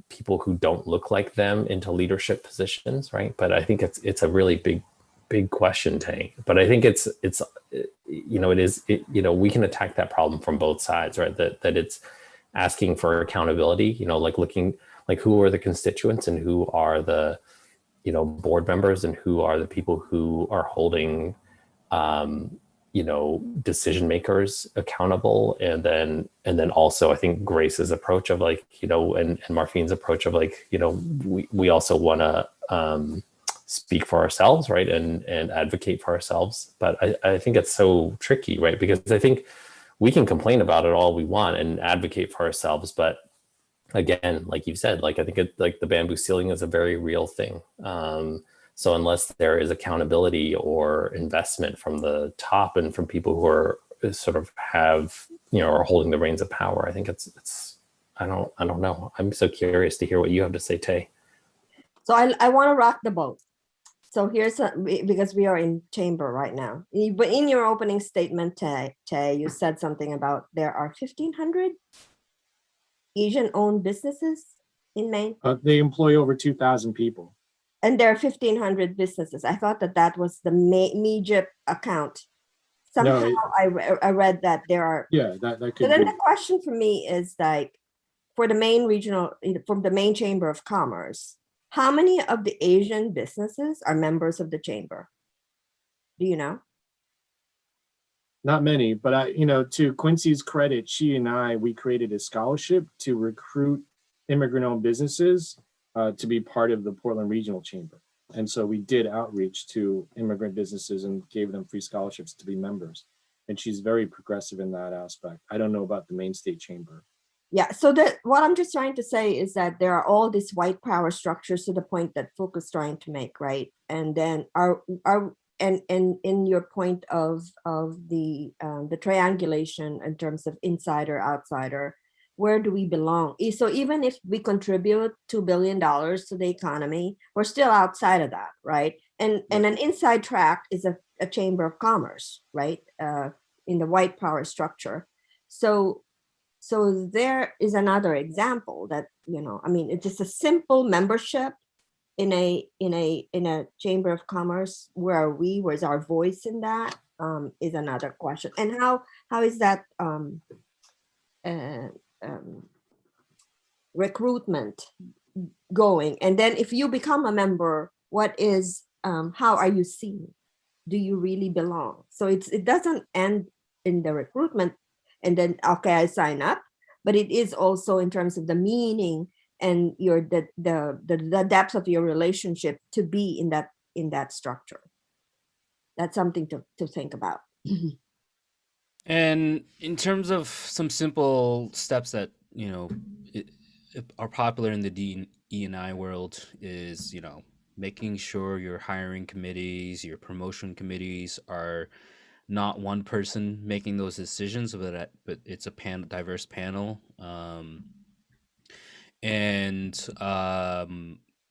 people who don't look like them into leadership positions, right? But I think it's a really big question, Tay. But I think we can attack that problem from both sides, right? That it's asking for accountability, like looking like who are the constituents and who are the, board members and who are the people who are holding, decision makers accountable. And then also I think Grace's approach of like, and Marfine's approach of like, we also want to speak for ourselves, right? And advocate for ourselves. But I think it's so tricky, right? Because I think we can complain about it all we want and advocate for ourselves, but again, like you've said, like I think like the bamboo ceiling is a very real thing. So unless there is accountability or investment from the top and from people who are sort of have, are holding the reins of power, I think it's I don't know. I'm so curious to hear what you have to say, Tay. So I want to rock the boat. So because we are in chamber right now. But in your opening statement, Tay, you said something about there are 1,500 Asian-owned businesses in Maine. They employ over 2,000 people. And there are 1,500 businesses. I thought that was the major account. Somehow no, I read that there are. Yeah, that could. So then the question for me is like, for the from the Maine Chamber of Commerce, how many of the Asian businesses are members of the chamber? Do you know? Not many, but to Quincy's credit, we created a scholarship to recruit immigrant-owned businesses to be part of the Portland Regional Chamber. And so we did outreach to immigrant businesses and gave them free scholarships to be members. And she's very progressive in that aspect. I don't know about the Maine State Chamber. Yeah, so what I'm just trying to say is that there are all these white power structures to the point that Folk is trying to make, right? And then and in your point of the triangulation in terms of insider, outsider, where do we belong? So even if we contribute $2 billion to the economy, we're still outside of that, right? And an inside track is a chamber of commerce, right? In the white power structure. So there is another example that, it's just a simple membership in a chamber of commerce. Where are we? Where's our voice in that? Is another question. And how is that recruitment going? And then if you become a member, how are you seen? Do you really belong? So it doesn't end in the recruitment and then, okay, I sign up, but it is also in terms of the meaning and the depth of your relationship to be in that structure. That's something to think about. And in terms of some simple steps that are popular in the D&I world is making sure your hiring committees, your promotion committees are not one person making those decisions, but it's a diverse panel.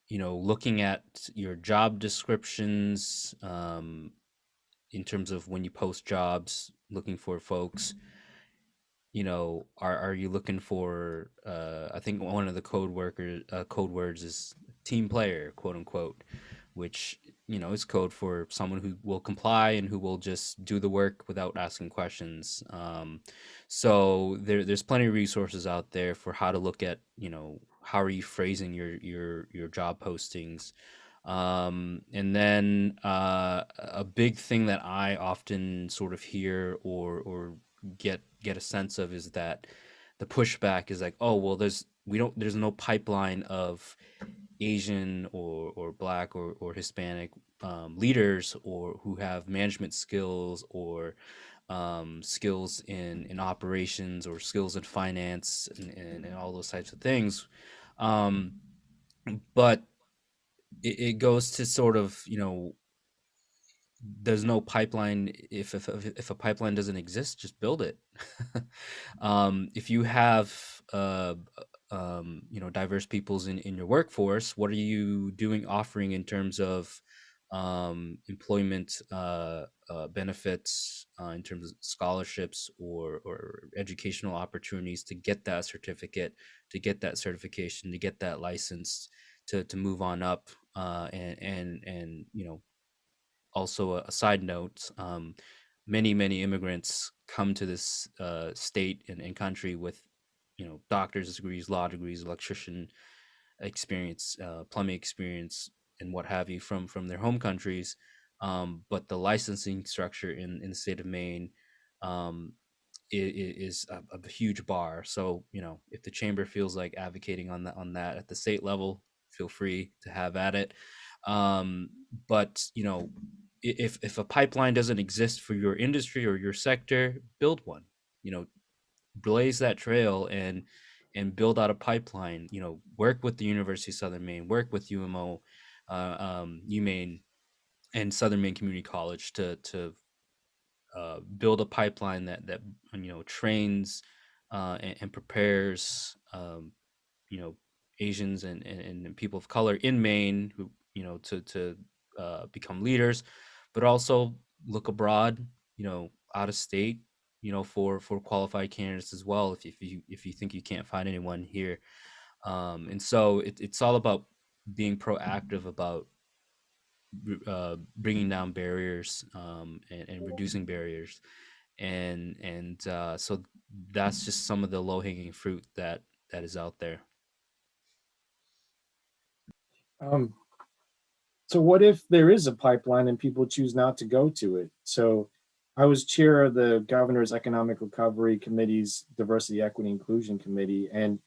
Looking at your job descriptions, in terms of when you post jobs, looking for folks, are you looking for, I think one of the code words is team player, quote unquote. which, you know, is code for someone who will comply and who will just do the work without asking questions. So there's plenty of resources out there for how to look at, you know, how are you phrasing your job postings. And then a big thing that I often sort of hear or get a sense of is that the pushback is like, oh, well, there's no pipeline of Asian or Black or Hispanic leaders or who have management skills or skills in operations or skills in finance and all those types of things. But it goes to sort of, you know, there's no pipeline. If a pipeline doesn't exist, just build it. If you have you know, diverse peoples in your workforce, what are you offering in terms of employment benefits, in terms of scholarships or educational opportunities to get that certificate, to get that certification, to get that license, to move on up, and you know, also a side note, many immigrants come to this state and country with, you know, doctor's degrees, law degrees, electrician experience, plumbing experience, and what have you from their home countries. But the licensing structure in the state of Maine um, is a huge bar. So, you know, if the chamber feels like advocating on that at the state level, feel free to have at it. But you know, if a pipeline doesn't exist for your industry or your sector, build one. You know, blaze that trail and build out a pipeline. You know, work with the University of Southern Maine, work with UMO, UMaine, and Southern Maine Community College to build a pipeline that you know, trains and prepares you know, Asians and people of color in Maine who, you know, to become leaders, but also look abroad, you know, out of state, you know, for qualified candidates as well, if you think you can't find anyone here. And so it's all about being proactive about bringing down barriers, and reducing barriers, and so that's just some of the low hanging fruit that is out there. Um, so what if there is a pipeline and people choose not to go to it? So I was chair of the governor's economic recovery committee's diversity, equity, inclusion committee. And,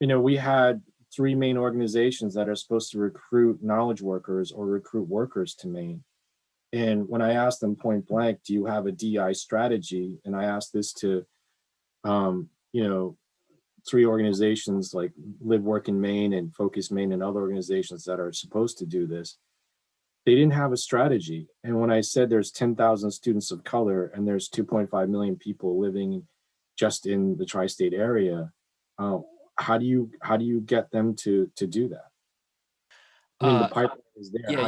you know, we had three main organizations that are supposed to recruit knowledge workers or recruit workers to Maine. And when I asked them point blank, do you have a DI strategy? And I asked this to, you know, three organizations like Live Work in Maine and Focus Maine and other organizations that are supposed to do this. They didn't have a strategy. And when I said there's 10,000 students of color and there's 2.5 million people living just in the tri-state area, how do you get them to do that? I mean, the pipeline is there. Yeah,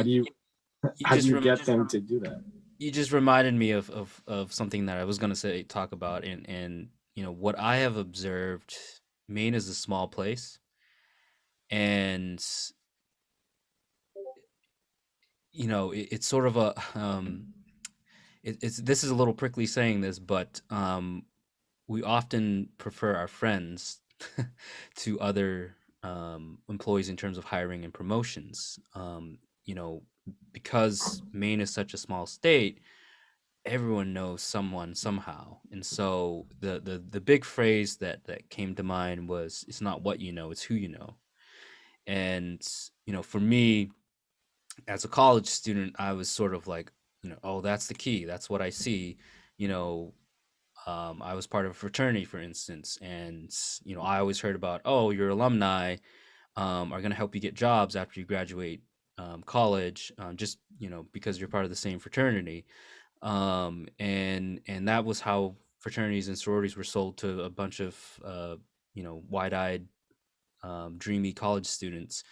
How do you get them to do that? You just reminded me of something that I was going to talk about, and you know, what I have observed. Maine is a small place, and you know, it's sort of a it's this is a little prickly saying this, but we often prefer our friends to other employees in terms of hiring and promotions. You know, because Maine is such a small state, everyone knows someone somehow, and so the big phrase that came to mind was, "It's not what you know, it's who you know." And you know, for me as a college student, I was sort of like, you know, oh, that's the key, that's what I see. You know, I was part of a fraternity, for instance, and you know, I always heard about, oh, your alumni are going to help you get jobs after you graduate college, just, you know, because you're part of the same fraternity. And that was how fraternities and sororities were sold to a bunch of you know, wide-eyed, dreamy college students.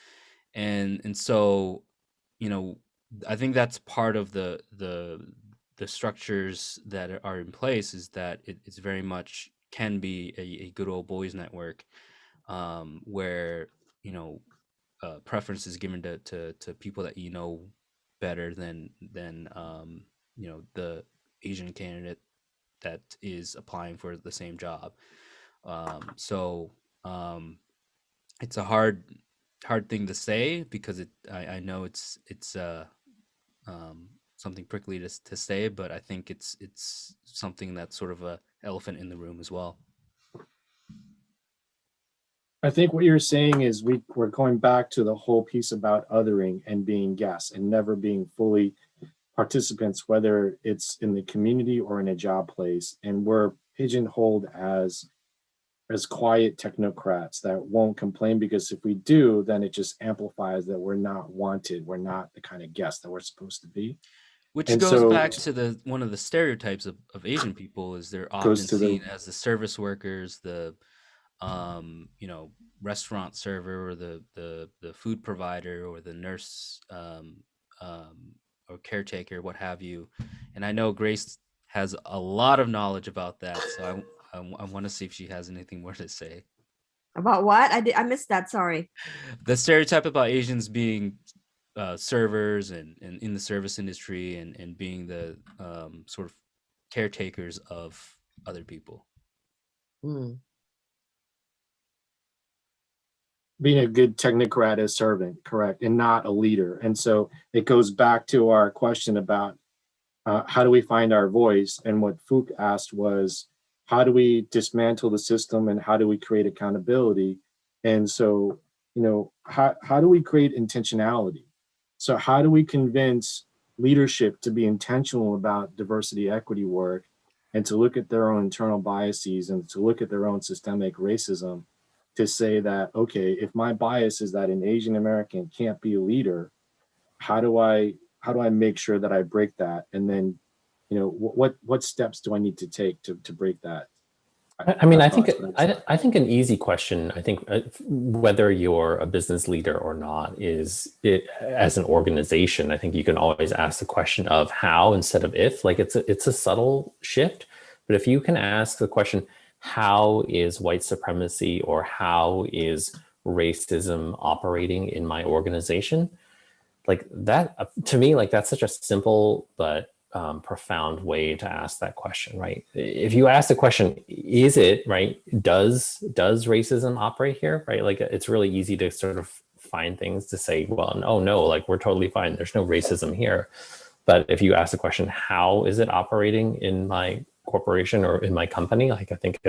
And so, you know, I think that's part of the structures that are in place, is that it's very much can be a good old boys network, where, you know, preference is given to people that you know better than the Asian candidate that is applying for the same job. So it's a hard thing to say because I know it's something prickly to say, but I think it's something that's sort of a elephant in the room as well. I think what you're saying is we're going back to the whole piece about othering and being guests and never being fully participants, whether it's in the community or in a job place. And we're pigeonholed as quiet technocrats that won't complain, because if we do, then it just amplifies that we're not wanted. We're not the kind of guests that we're supposed to be. Which And goes so back to one of the stereotypes of Asian people is they're often seen as the service workers, the restaurant server, or the food provider, or the nurse, or caretaker, what have you. And I know Grace has a lot of knowledge about that, so I want to see if she has anything more to say. About what? I missed that. Sorry. The stereotype about Asians being servers and in the service industry and being the sort of caretakers of other people. Being a good technocrat as servant, correct, and not a leader. And so it goes back to our question about how do we find our voice? And what Fook asked was, how do we dismantle the system and how do we create accountability? And so, how do we create intentionality? So how do we convince leadership to be intentional about diversity, equity work, and to look at their own internal biases and to look at their own systemic racism, to say that, okay, if my bias is that an Asian American can't be a leader, how do I make sure that I break that? And then, what steps do I need to take to break that? I mean, I think an easy question, I think whether you're a business leader or not, is it as an organization. I think you can always ask the question of how instead of if. Like it's a subtle shift, but if you can ask the question, how is white supremacy or how is racism operating in my organization? Like that, to me, like that's such a simple but profound way to ask that question, right? If you ask the question, is it, right, does racism operate here, right? Like it's really easy to sort of find things to say, well, no, like we're totally fine, there's no racism here. But if you ask the question, how is it operating in my corporation or in my company, like I think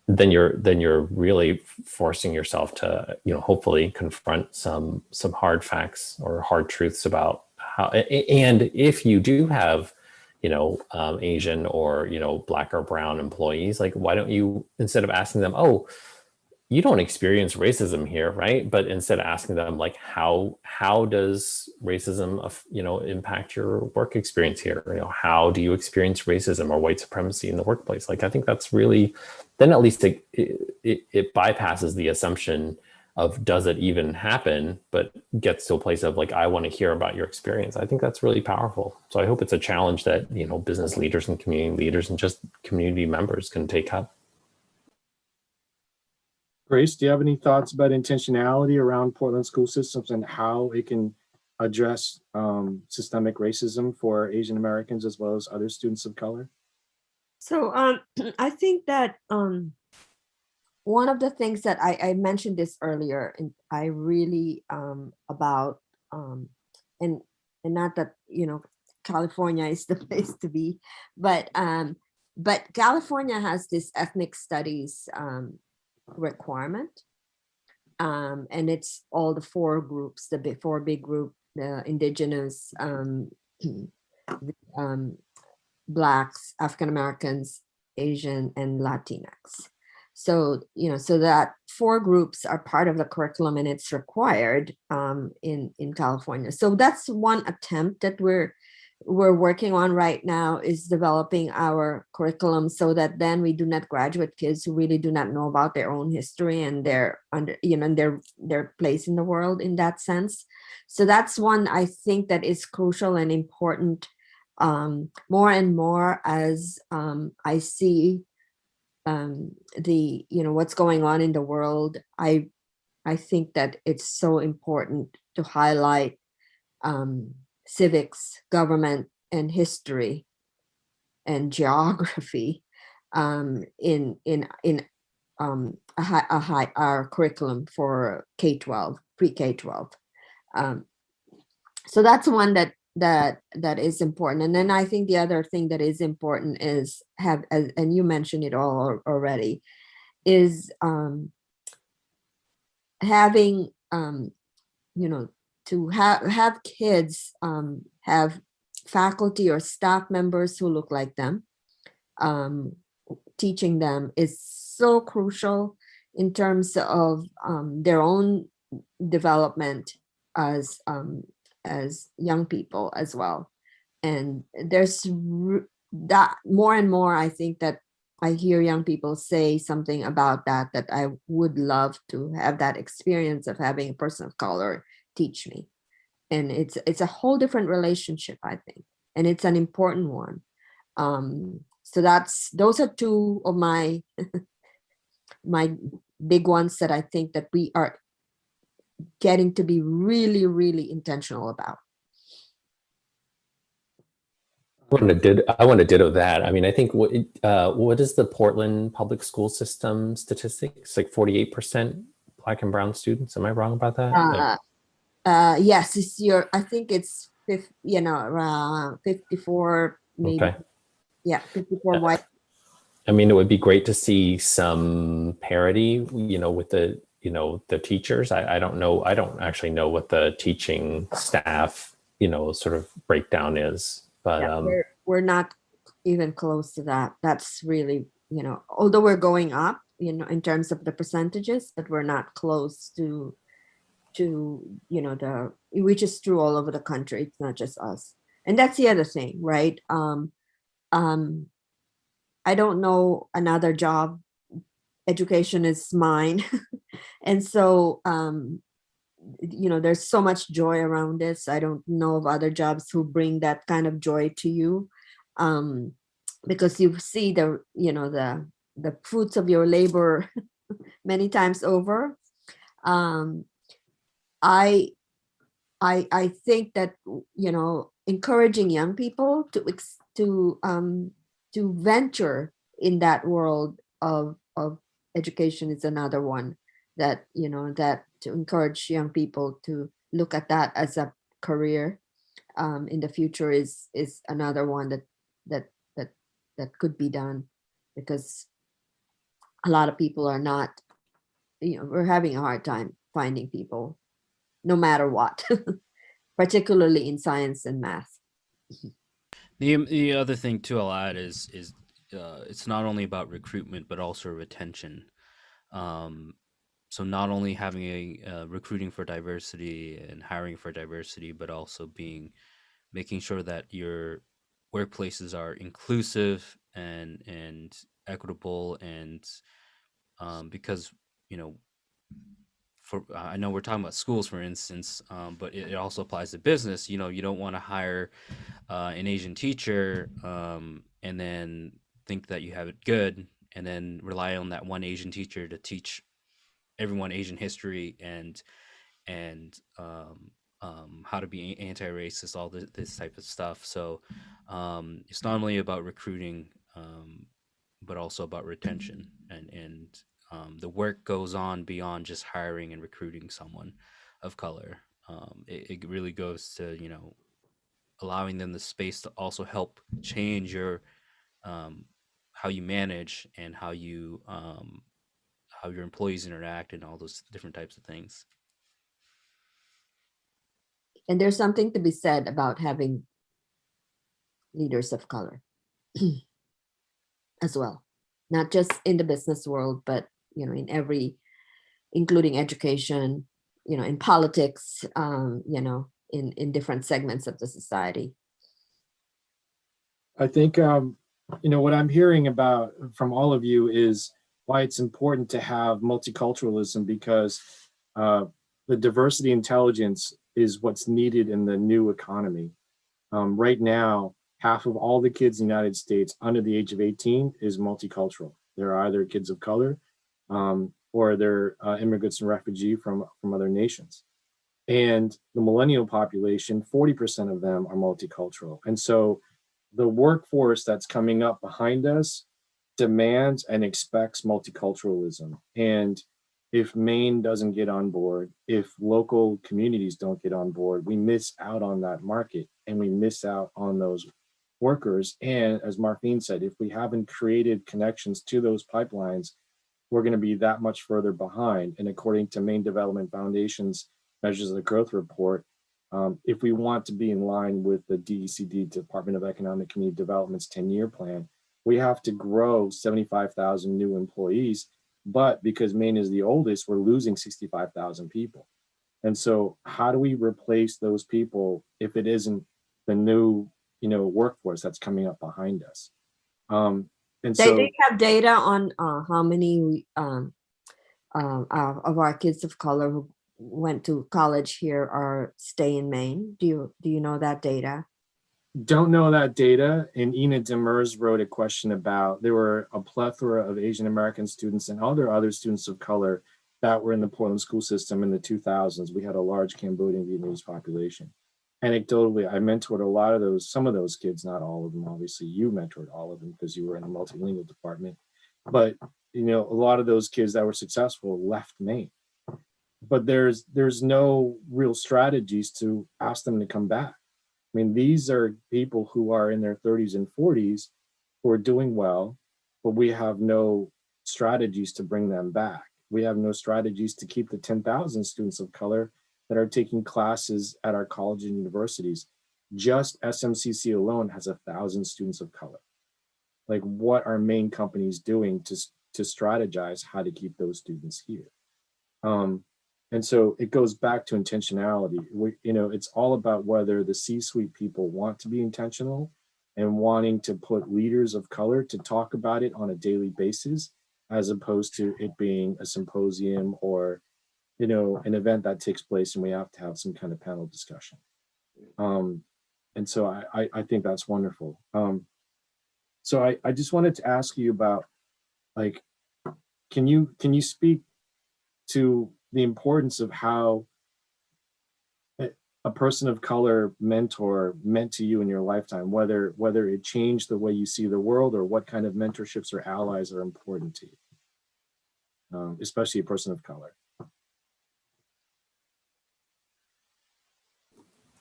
then you're really forcing yourself to, hopefully confront some hard facts or hard truths about how, and if you do have, Asian or, Black or brown employees, like, why don't you, instead of asking them, oh, you don't experience racism here, right? But instead of asking them, like, how does racism, impact your work experience here? How do you experience racism or white supremacy in the workplace? Like, I think that's really, then at least it bypasses the assumption of does it even happen, but gets to a place of like, I want to hear about your experience. I think that's really powerful. So I hope it's a challenge that, business leaders and community leaders and just community members can take up. Grace, do you have any thoughts about intentionality around Portland school systems and how it can address systemic racism for Asian Americans as well as other students of color? So I think that one of the things that I mentioned this earlier, and I really about and not that California is the place to be, but California has this ethnic studies requirement, and it's all the four groups, the four big group, the indigenous, Blacks, African Americans, Asian, and Latinx. So so that four groups are part of the curriculum, and it's required in California. So that's one attempt that we're working on right now, is developing our curriculum so that then we do not graduate kids who really do not know about their own history and their their place in the world in that sense. So that's one I think that is crucial and important, more and more as I see the what's going on in the world. I I think that it's so important to highlight civics, government, and history and geography in our curriculum for K-12, pre-K-12. So that's one that is important. And then I think the other thing that is important is and you mentioned it all already, is having to have kids have faculty or staff members who look like them. Teaching them is so crucial in terms of their own development as young people as well. And there's that more and more, I think that I hear young people say something about that I would love to have that experience of having a person of color teach me. And it's a whole different relationship, I think, and it's an important one. So those are two of my my big ones that I think that we are getting to be really, really intentional about. I want to ditto that. I mean, I think what is the Portland public school system statistics? Like 48% Black and brown students. Am I wrong about that? Yes, I think it's around 54, maybe. Okay. Yeah, 54 white. I mean, it would be great to see some parity, with the teachers. I don't know. I don't actually know what the teaching staff, sort of breakdown is. But we're not even close to that. That's really, although we're going up, in terms of the percentages, but we're not close to which is true all over the country. It's not just us. And that's the other thing, right? I don't know another job. Education is mine. And so, there's so much joy around this. I don't know of other jobs who bring that kind of joy to you, because you see the fruits of your labor many times over. I think that encouraging young people to venture in that world of education is another one that that to encourage young people to look at that as a career in the future is another one that could be done, because a lot of people are not, we're having a hard time finding people no matter what, particularly in science and math. The other thing too I'll add is it's not only about recruitment but also retention. So not only having a recruiting for diversity and hiring for diversity, but also making sure that your workplaces are inclusive and equitable, and because I know we're talking about schools, for instance, but it also applies to business. You don't want to hire an Asian teacher and then think that you have it good, and then rely on that one Asian teacher to teach everyone Asian history and how to be anti-racist, all this type of stuff. So it's not only about recruiting, but also about retention, and the work goes on beyond just hiring and recruiting someone of color. It really goes to allowing them the space to also help change your how you manage and how your employees interact and all those different types of things. And there's something to be said about having leaders of color as well, not just in the business world, but in every, including education, in politics, in different segments of the society. I think, what I'm hearing about from all of you is why it's important to have multiculturalism, because the diversity intelligence is what's needed in the new economy. Right now, half of all the kids in the United States under the age of 18 is multicultural. They're either kids of color, or they're immigrants and refugees from other nations. And the millennial population, 40% of them are multicultural. And so the workforce that's coming up behind us demands and expects multiculturalism. And if Maine doesn't get on board, if local communities don't get on board, we miss out on that market and we miss out on those workers. And as Marfine said, if we haven't created connections to those pipelines, we're going to be that much further behind. And according to Maine Development Foundation's Measures of the Growth Report, if we want to be in line with the DECD, Department of Economic Community Development's 10-year plan, we have to grow 75,000 new employees. But because Maine is the oldest, we're losing 65,000 people. And so how do we replace those people if it isn't the new, workforce that's coming up behind us? And so They have data on how many of our kids of color who went to college here are stay in Maine. Do you know that data? Don't know that data. And Ina Demers wrote a question about, there were a plethora of Asian American students and other students of color that were in the Portland school system in the 2000s. We had a large Cambodian Vietnamese population. Anecdotally, I mentored some of those kids, not all of them. Obviously, you mentored all of them because you were in the multilingual department. But, a lot of those kids that were successful left Maine. But there's no real strategies to ask them to come back. I mean, these are people who are in their 30s and 40s who are doing well, but we have no strategies to bring them back. We have no strategies to keep the 10,000 students of color that are taking classes at our colleges and universities. Just SMCC alone has 1,000 students of color. Like, what are Maine companies doing to strategize how to keep those students here? And so it goes back to intentionality. It's all about whether the C-suite people want to be intentional and wanting to put leaders of color to talk about it on a daily basis, as opposed to it being a symposium or, an event that takes place and we have to have some kind of panel discussion. And so I think that's wonderful. So I just wanted to ask you about, like, can you speak to the importance of how a person of color mentor meant to you in your lifetime, whether it changed the way you see the world, or what kind of mentorships or allies are important to you, especially a person of color?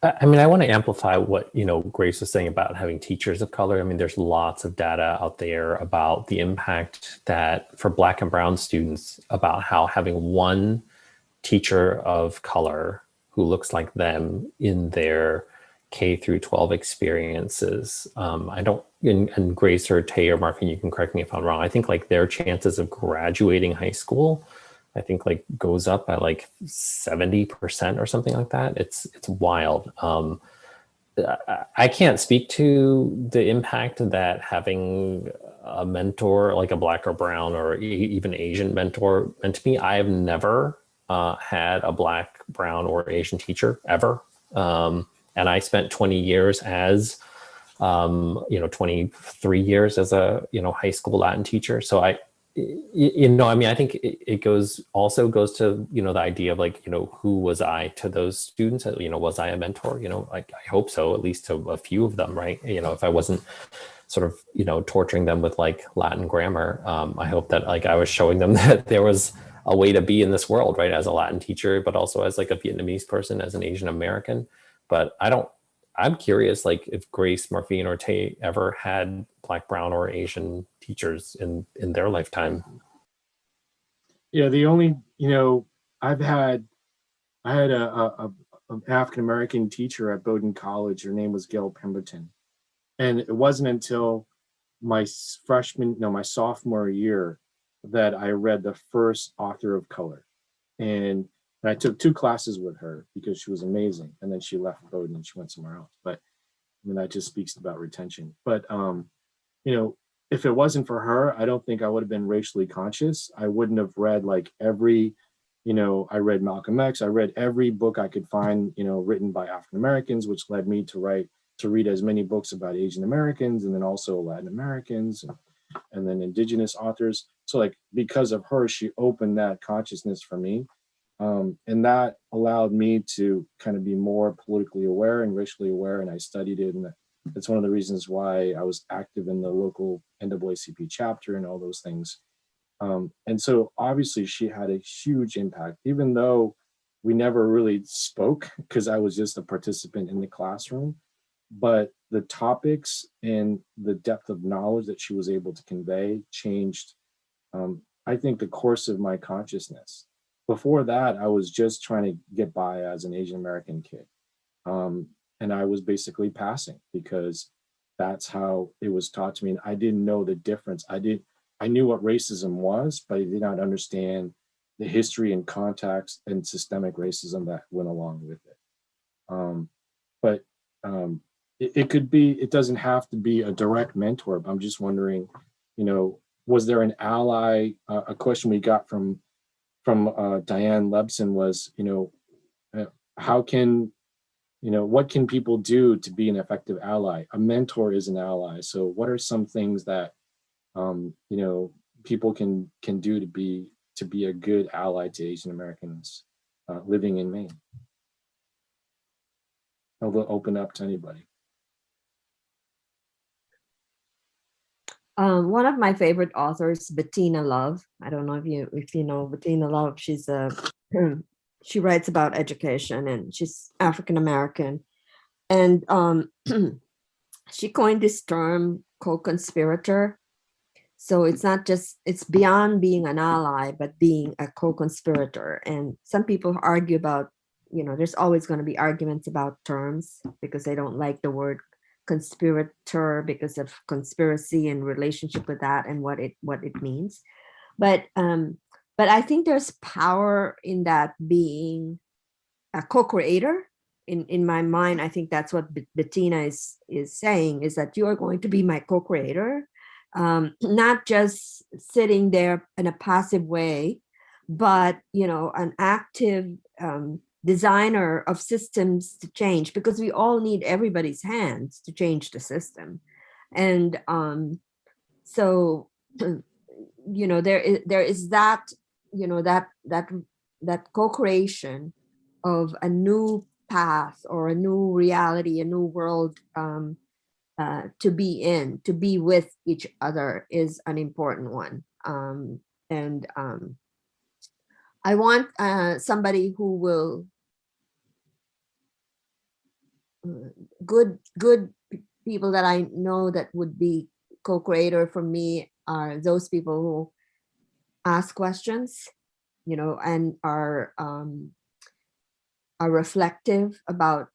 I mean, I want to amplify what, Grace was saying about having teachers of color. I mean, there's lots of data out there about the impact that for Black and Brown students, about how having one teacher of color who looks like them in their K through 12 experiences. And Grace or Tay or Marfine, you can correct me if I'm wrong. I think like their chances of graduating high school, I think like goes up by like 70% or something like that. It's wild. I can't speak to the impact that having a mentor, like a Black or Brown or even Asian mentor, meant to me. I have never had a Black, Brown, or Asian teacher ever. And I spent 20 years as, 23 years as a, high school Latin teacher. So I think it goes to, the idea of like, who was I to those students? Was I a mentor? I hope so, at least to a few of them, right? If I wasn't sort of, torturing them with like Latin grammar, I hope that like I was showing them that there was a way to be in this world, right? As a Latin teacher, but also as like a Vietnamese person, as an Asian American. But I'm curious, like if Grace, Marfine, or Tay ever had Black, Brown, or Asian teachers in their lifetime. Yeah, the only, I had an African-American teacher at Bowdoin College. Her name was Gail Pemberton. And it wasn't until my sophomore year that I read the first author of color. And I took 2 classes with her because she was amazing. And then she left Bowdoin and she went somewhere else. But I mean, that just speaks about retention. But, if it wasn't for her, I don't think I would have been racially conscious. I wouldn't have read like every, I read Malcolm X. I read every book I could find, written by African Americans, which led me to read as many books about Asian Americans and then also Latin Americans. and then indigenous authors. So like, because of her, she opened that consciousness for me. And that allowed me to kind of be more politically aware and racially aware. And I studied it. And that's one of the reasons why I was active in the local NAACP chapter and all those things. And so obviously she had a huge impact, even though we never really spoke because I was just a participant in the classroom. But the topics and the depth of knowledge that she was able to convey changed, I think, the course of my consciousness. Before that, I was just trying to get by as an Asian American kid. And I was basically passing because that's how it was taught to me. And I didn't know the difference. I knew what racism was, but I did not understand the history and context and systemic racism that went along with it. But it could be, it doesn't have to be a direct mentor, but I'm just wondering, was there an ally? A question we got from Diane Lebson was, how can, what can people do to be an effective ally? A mentor is an ally. So what are some things that, people can do to be a good ally to Asian Americans living in Maine? I'll open up to anybody. One of my favorite authors, Bettina Love. I don't know if you know Bettina Love. She's she writes about education, and she's African American, and she coined this term co-conspirator. So it's not just, it's beyond being an ally, but being a co-conspirator. And some people argue about, there's always going to be arguments about terms because they don't like the word conspirator because of conspiracy and relationship with that and what it means. But I think there's power in that being a co-creator. In my mind, I think that's what Bettina is saying, is that you are going to be my co-creator, not just sitting there in a passive way, but an active designer of systems to change, because we all need everybody's hands to change the system. And so there is that that co-creation of a new path or a new reality, a new world to be with each other is an important one. And I want somebody who will good people that I know that would be co-creator for me are those people who ask questions, and are reflective about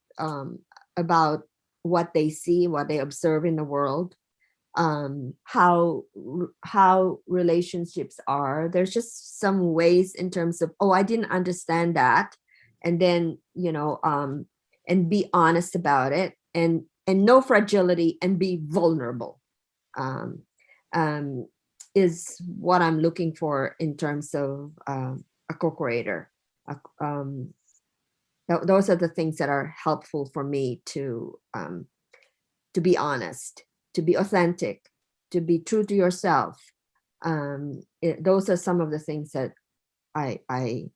what they see, what they observe in the world, how relationships are. There's just some ways in terms of, I didn't understand that, and then and be honest about it, and know fragility and be vulnerable is what I'm looking for in terms of a co-creator. Those are the things that are helpful for me to be honest, to be authentic, to be true to yourself. Those are some of the things that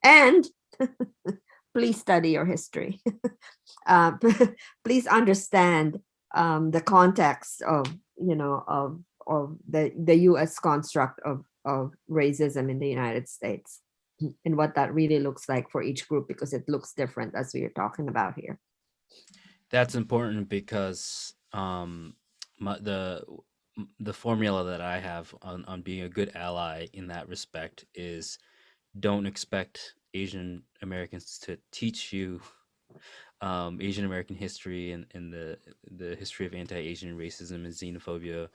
and please study your history. Please understand the context of the US construct of racism in the United States, and what that really looks like for each group, because it looks different, as we are talking about here. That's important because the formula that I have on being a good ally in that respect is, don't expect Asian Americans to teach you Asian American history and the history of anti-Asian racism and xenophobia,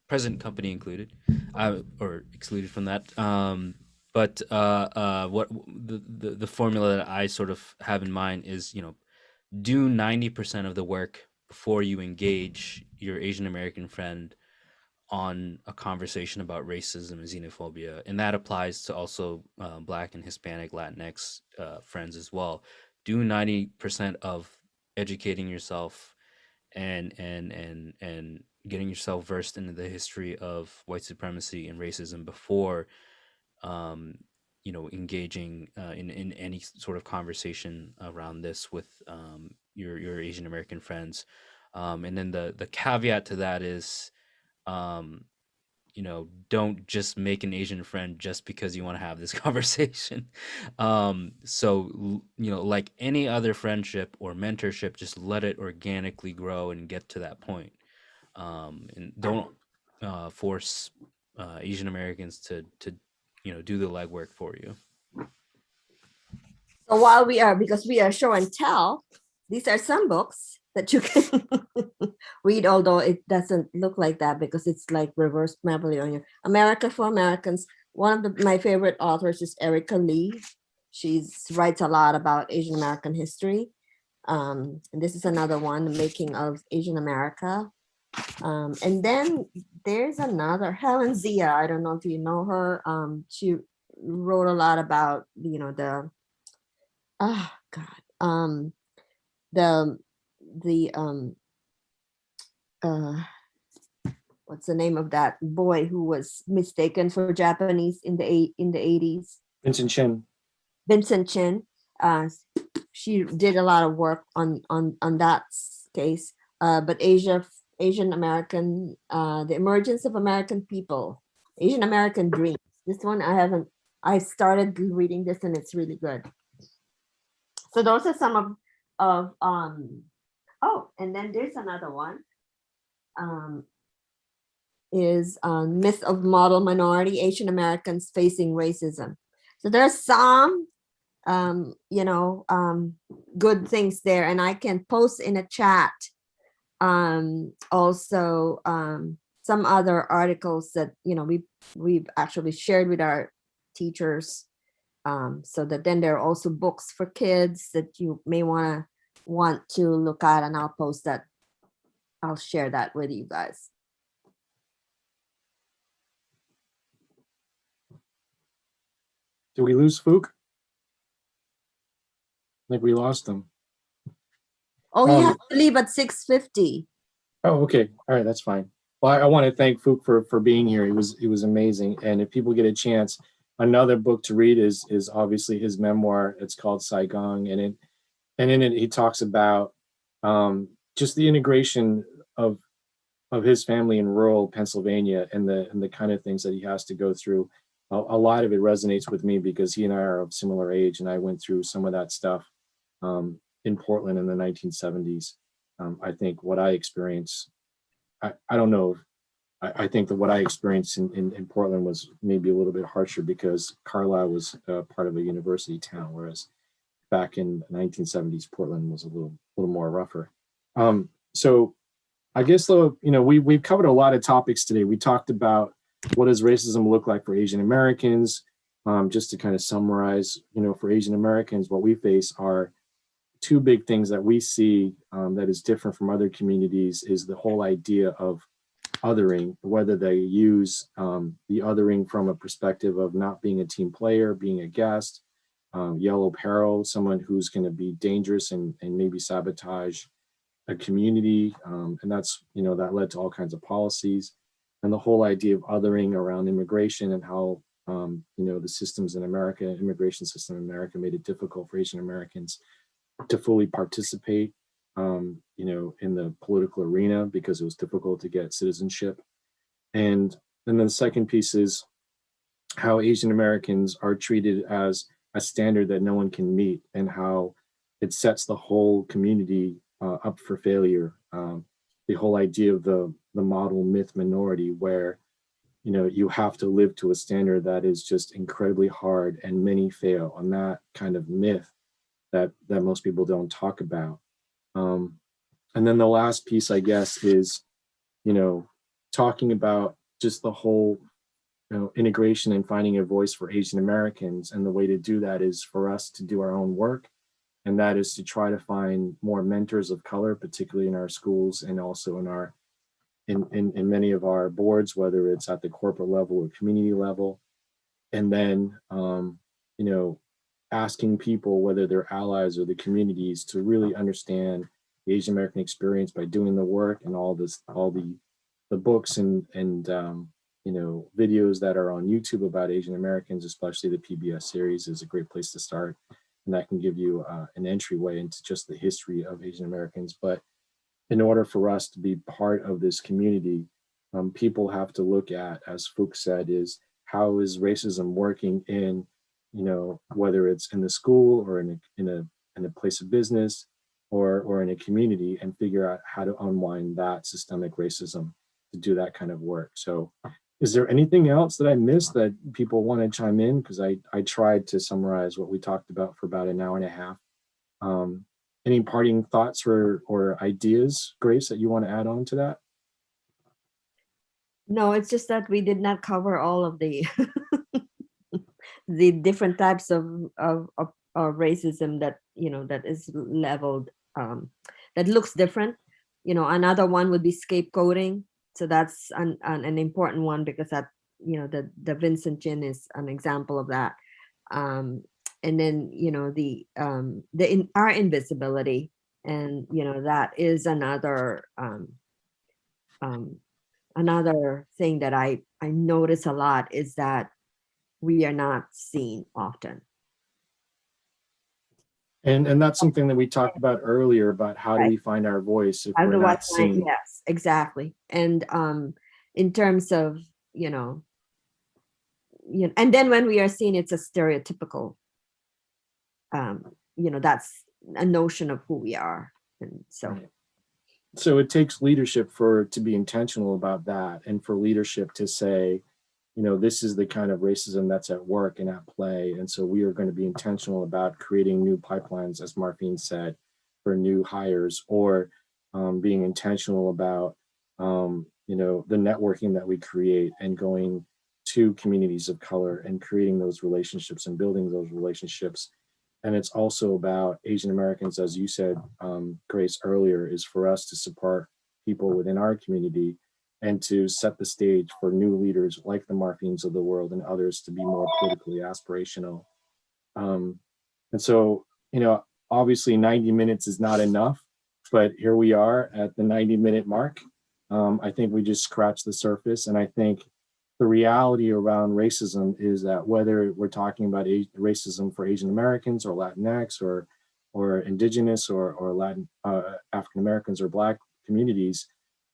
present company included, or excluded from that. But what the formula that I sort of have in mind is, do 90% of the work before you engage your Asian American friend on a conversation about racism and xenophobia. And that applies to also Black and Hispanic Latinx friends as well. Do 90% of educating yourself and getting yourself versed into the history of white supremacy and racism before engaging in any sort of conversation around this with your Asian American friends. And then the caveat to that is, don't just make an Asian friend just because you want to have this conversation. Like any other friendship or mentorship, just let it organically grow and get to that point. And don't force Asian Americans to do the legwork for you. So while because we are show and tell, these are some books that you can read, although it doesn't look like that because it's like reversed heavily on you. America for Americans. One of my favorite authors is Erica Lee. She writes a lot about Asian American history. And this is another one, The Making of Asian America. And then there's another, Helen Zia. I don't know if you know her. She wrote a lot about, what's the name of that boy who was mistaken for Japanese in the 80s? Vincent Chin. Vincent Chin. She did a lot of work on that case. But Asian American, the emergence of American people, Asian American dreams. This one I started reading this and it's really good. So those are some of and then there's another one. Is Myth of Model Minority, Asian Americans Facing Racism. So there's some good things there, and I can post in a chat also some other articles that we've actually shared with our teachers, so that then there are also books for kids that you may want to look at, and I'll post that. I'll share that with you guys. Did we lose Fook? I think we lost him. Oh, he has to leave at 6:50. Oh, okay. All right, that's fine. Well, I want to thank Fook for being here. He was amazing. And if people get a chance, another book to read is obviously his memoir. It's called Saigon, and in it he talks about just the integration of his family in rural Pennsylvania and the kind of things that he has to go through. A lot of it resonates with me because he and I are of similar age, and I went through some of that stuff in Portland in the 1970s. I think what I experienced, I don't know. I think that what I experienced in Portland was maybe a little bit harsher because Carlisle was part of a university town, whereas back in the 1970s, Portland was a little more rougher. So I guess though, we've covered a lot of topics today. We talked about what does racism look like for Asian Americans. Just to kind of summarize, for Asian Americans, what we face are two big things that we see that is different from other communities is the whole idea of othering, whether they use the othering from a perspective of not being a team player, being a guest, yellow peril, someone who's going to be dangerous and maybe sabotage a community. And that's, that led to all kinds of policies. And the whole idea of othering around immigration and how, the systems in America, immigration system in America made it difficult for Asian Americans to fully participate, in the political arena because it was difficult to get citizenship. And then the second piece is how Asian Americans are treated as a standard that no one can meet and how it sets the whole community up for failure. The whole idea of the model myth minority where, you have to live to a standard that is just incredibly hard and many fail on that kind of myth that most people don't talk about. And then the last piece, I guess, is, talking about just the whole, integration and finding a voice for Asian Americans. And the way to do that is for us to do our own work. And that is to try to find more mentors of color, particularly in our schools and also in many of our boards, whether it's at the corporate level or community level. And then, asking people, whether they're allies or the communities, to really understand the Asian American experience by doing the work and all the books and you know, videos that are on YouTube about Asian Americans, especially the PBS series, is a great place to start. And that can give you an entryway into just the history of Asian Americans. But in order for us to be part of this community, people have to look at, as Fuchs said, is how is racism working in, you know, whether it's in the school or in a place of business or in a community, and figure out how to unwind that systemic racism to do that kind of work. So is there anything else that I missed that people want to chime in? Because I tried to summarize what we talked about for about an hour and a half. Any parting thoughts or ideas, Grace, that you want to add on to that? No, it's just that we did not cover all of the the different types of racism that, you know, that is leveled, that looks different. You know, another one would be scapegoating. So that's an important one, because that, you know, the Vincent Chin is an example of that. And then, you know, our invisibility, and, you know, that is another another thing that I notice a lot, is that we are not seen often. And that's something that we talked about earlier, about how do Right. we find our voice if How we're do I not seen? yes, exactly. And in terms of, you know, and then when we are seen, it's a stereotypical, you know, that's a notion of who we are. And so, Right. So it takes leadership to be intentional about that, and for leadership to say, you know, this is the kind of racism that's at work and at play. And so we are going to be intentional about creating new pipelines, as Marfine said, for new hires, or being intentional about, you know, the networking that we create and going to communities of color and creating those relationships and building those relationships. And it's also about Asian Americans, as you said, Grace, earlier, is for us to support people within our community and to set the stage for new leaders like the Marfines of the world and others to be more politically aspirational. And so, you know, obviously 90 minutes is not enough, but here we are at the 90-minute mark. I think we just scratched the surface. And I think the reality around racism is that whether we're talking about racism for Asian Americans or Latinx or Indigenous or Latin African Americans or Black communities,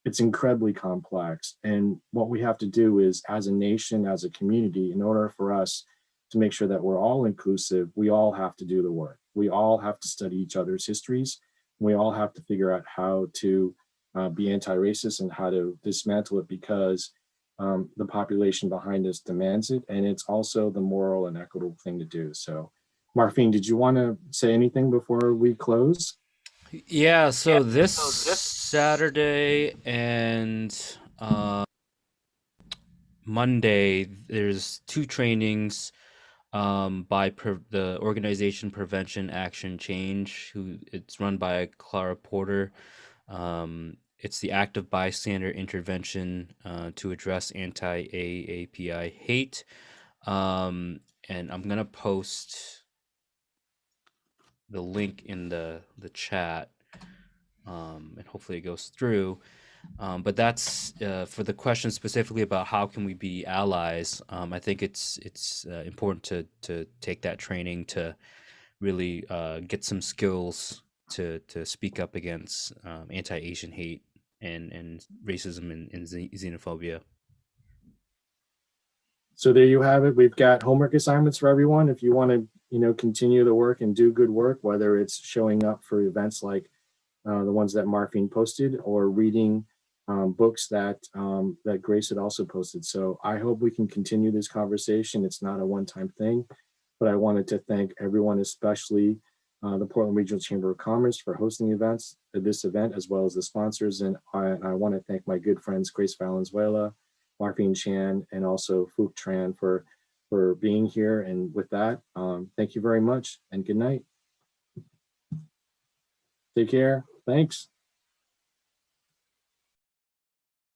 it's incredibly complex. And what we have to do is, as a nation, as a community, in order for us to make sure that we're all inclusive, we all have to do the work. We all have to study each other's histories. We all have to figure out how to be anti-racist and how to dismantle it, because the population behind us demands it. And it's also the moral and equitable thing to do. So, Marfine, did you want to say anything before we close? Yeah, so this Saturday and Monday, there's 2 trainings by the organization Prevention Action Change, it's run by Clara Porter. It's the active bystander intervention to address anti-AAPI hate. And I'm gonna post the link in the chat, and hopefully it goes through. But that's for the question specifically about how can we be allies. I think it's important to take that training to really get some skills to speak up against anti-Asian hate and racism and xenophobia. So there you have it. We've got homework assignments for everyone. If you want to, you know, continue the work and do good work, whether it's showing up for events like the ones that Marfine posted, or reading books that that Grace had also posted. So I hope we can continue this conversation. It's not a one-time thing, but I wanted to thank everyone, especially the Portland Regional Chamber of Commerce, for hosting this event, as well as the sponsors. And I want to thank my good friends, Grace Valenzuela, Marfine Chan, and also Phuc Tran for being here. And with that, thank you very much and good night. Take care. Thanks.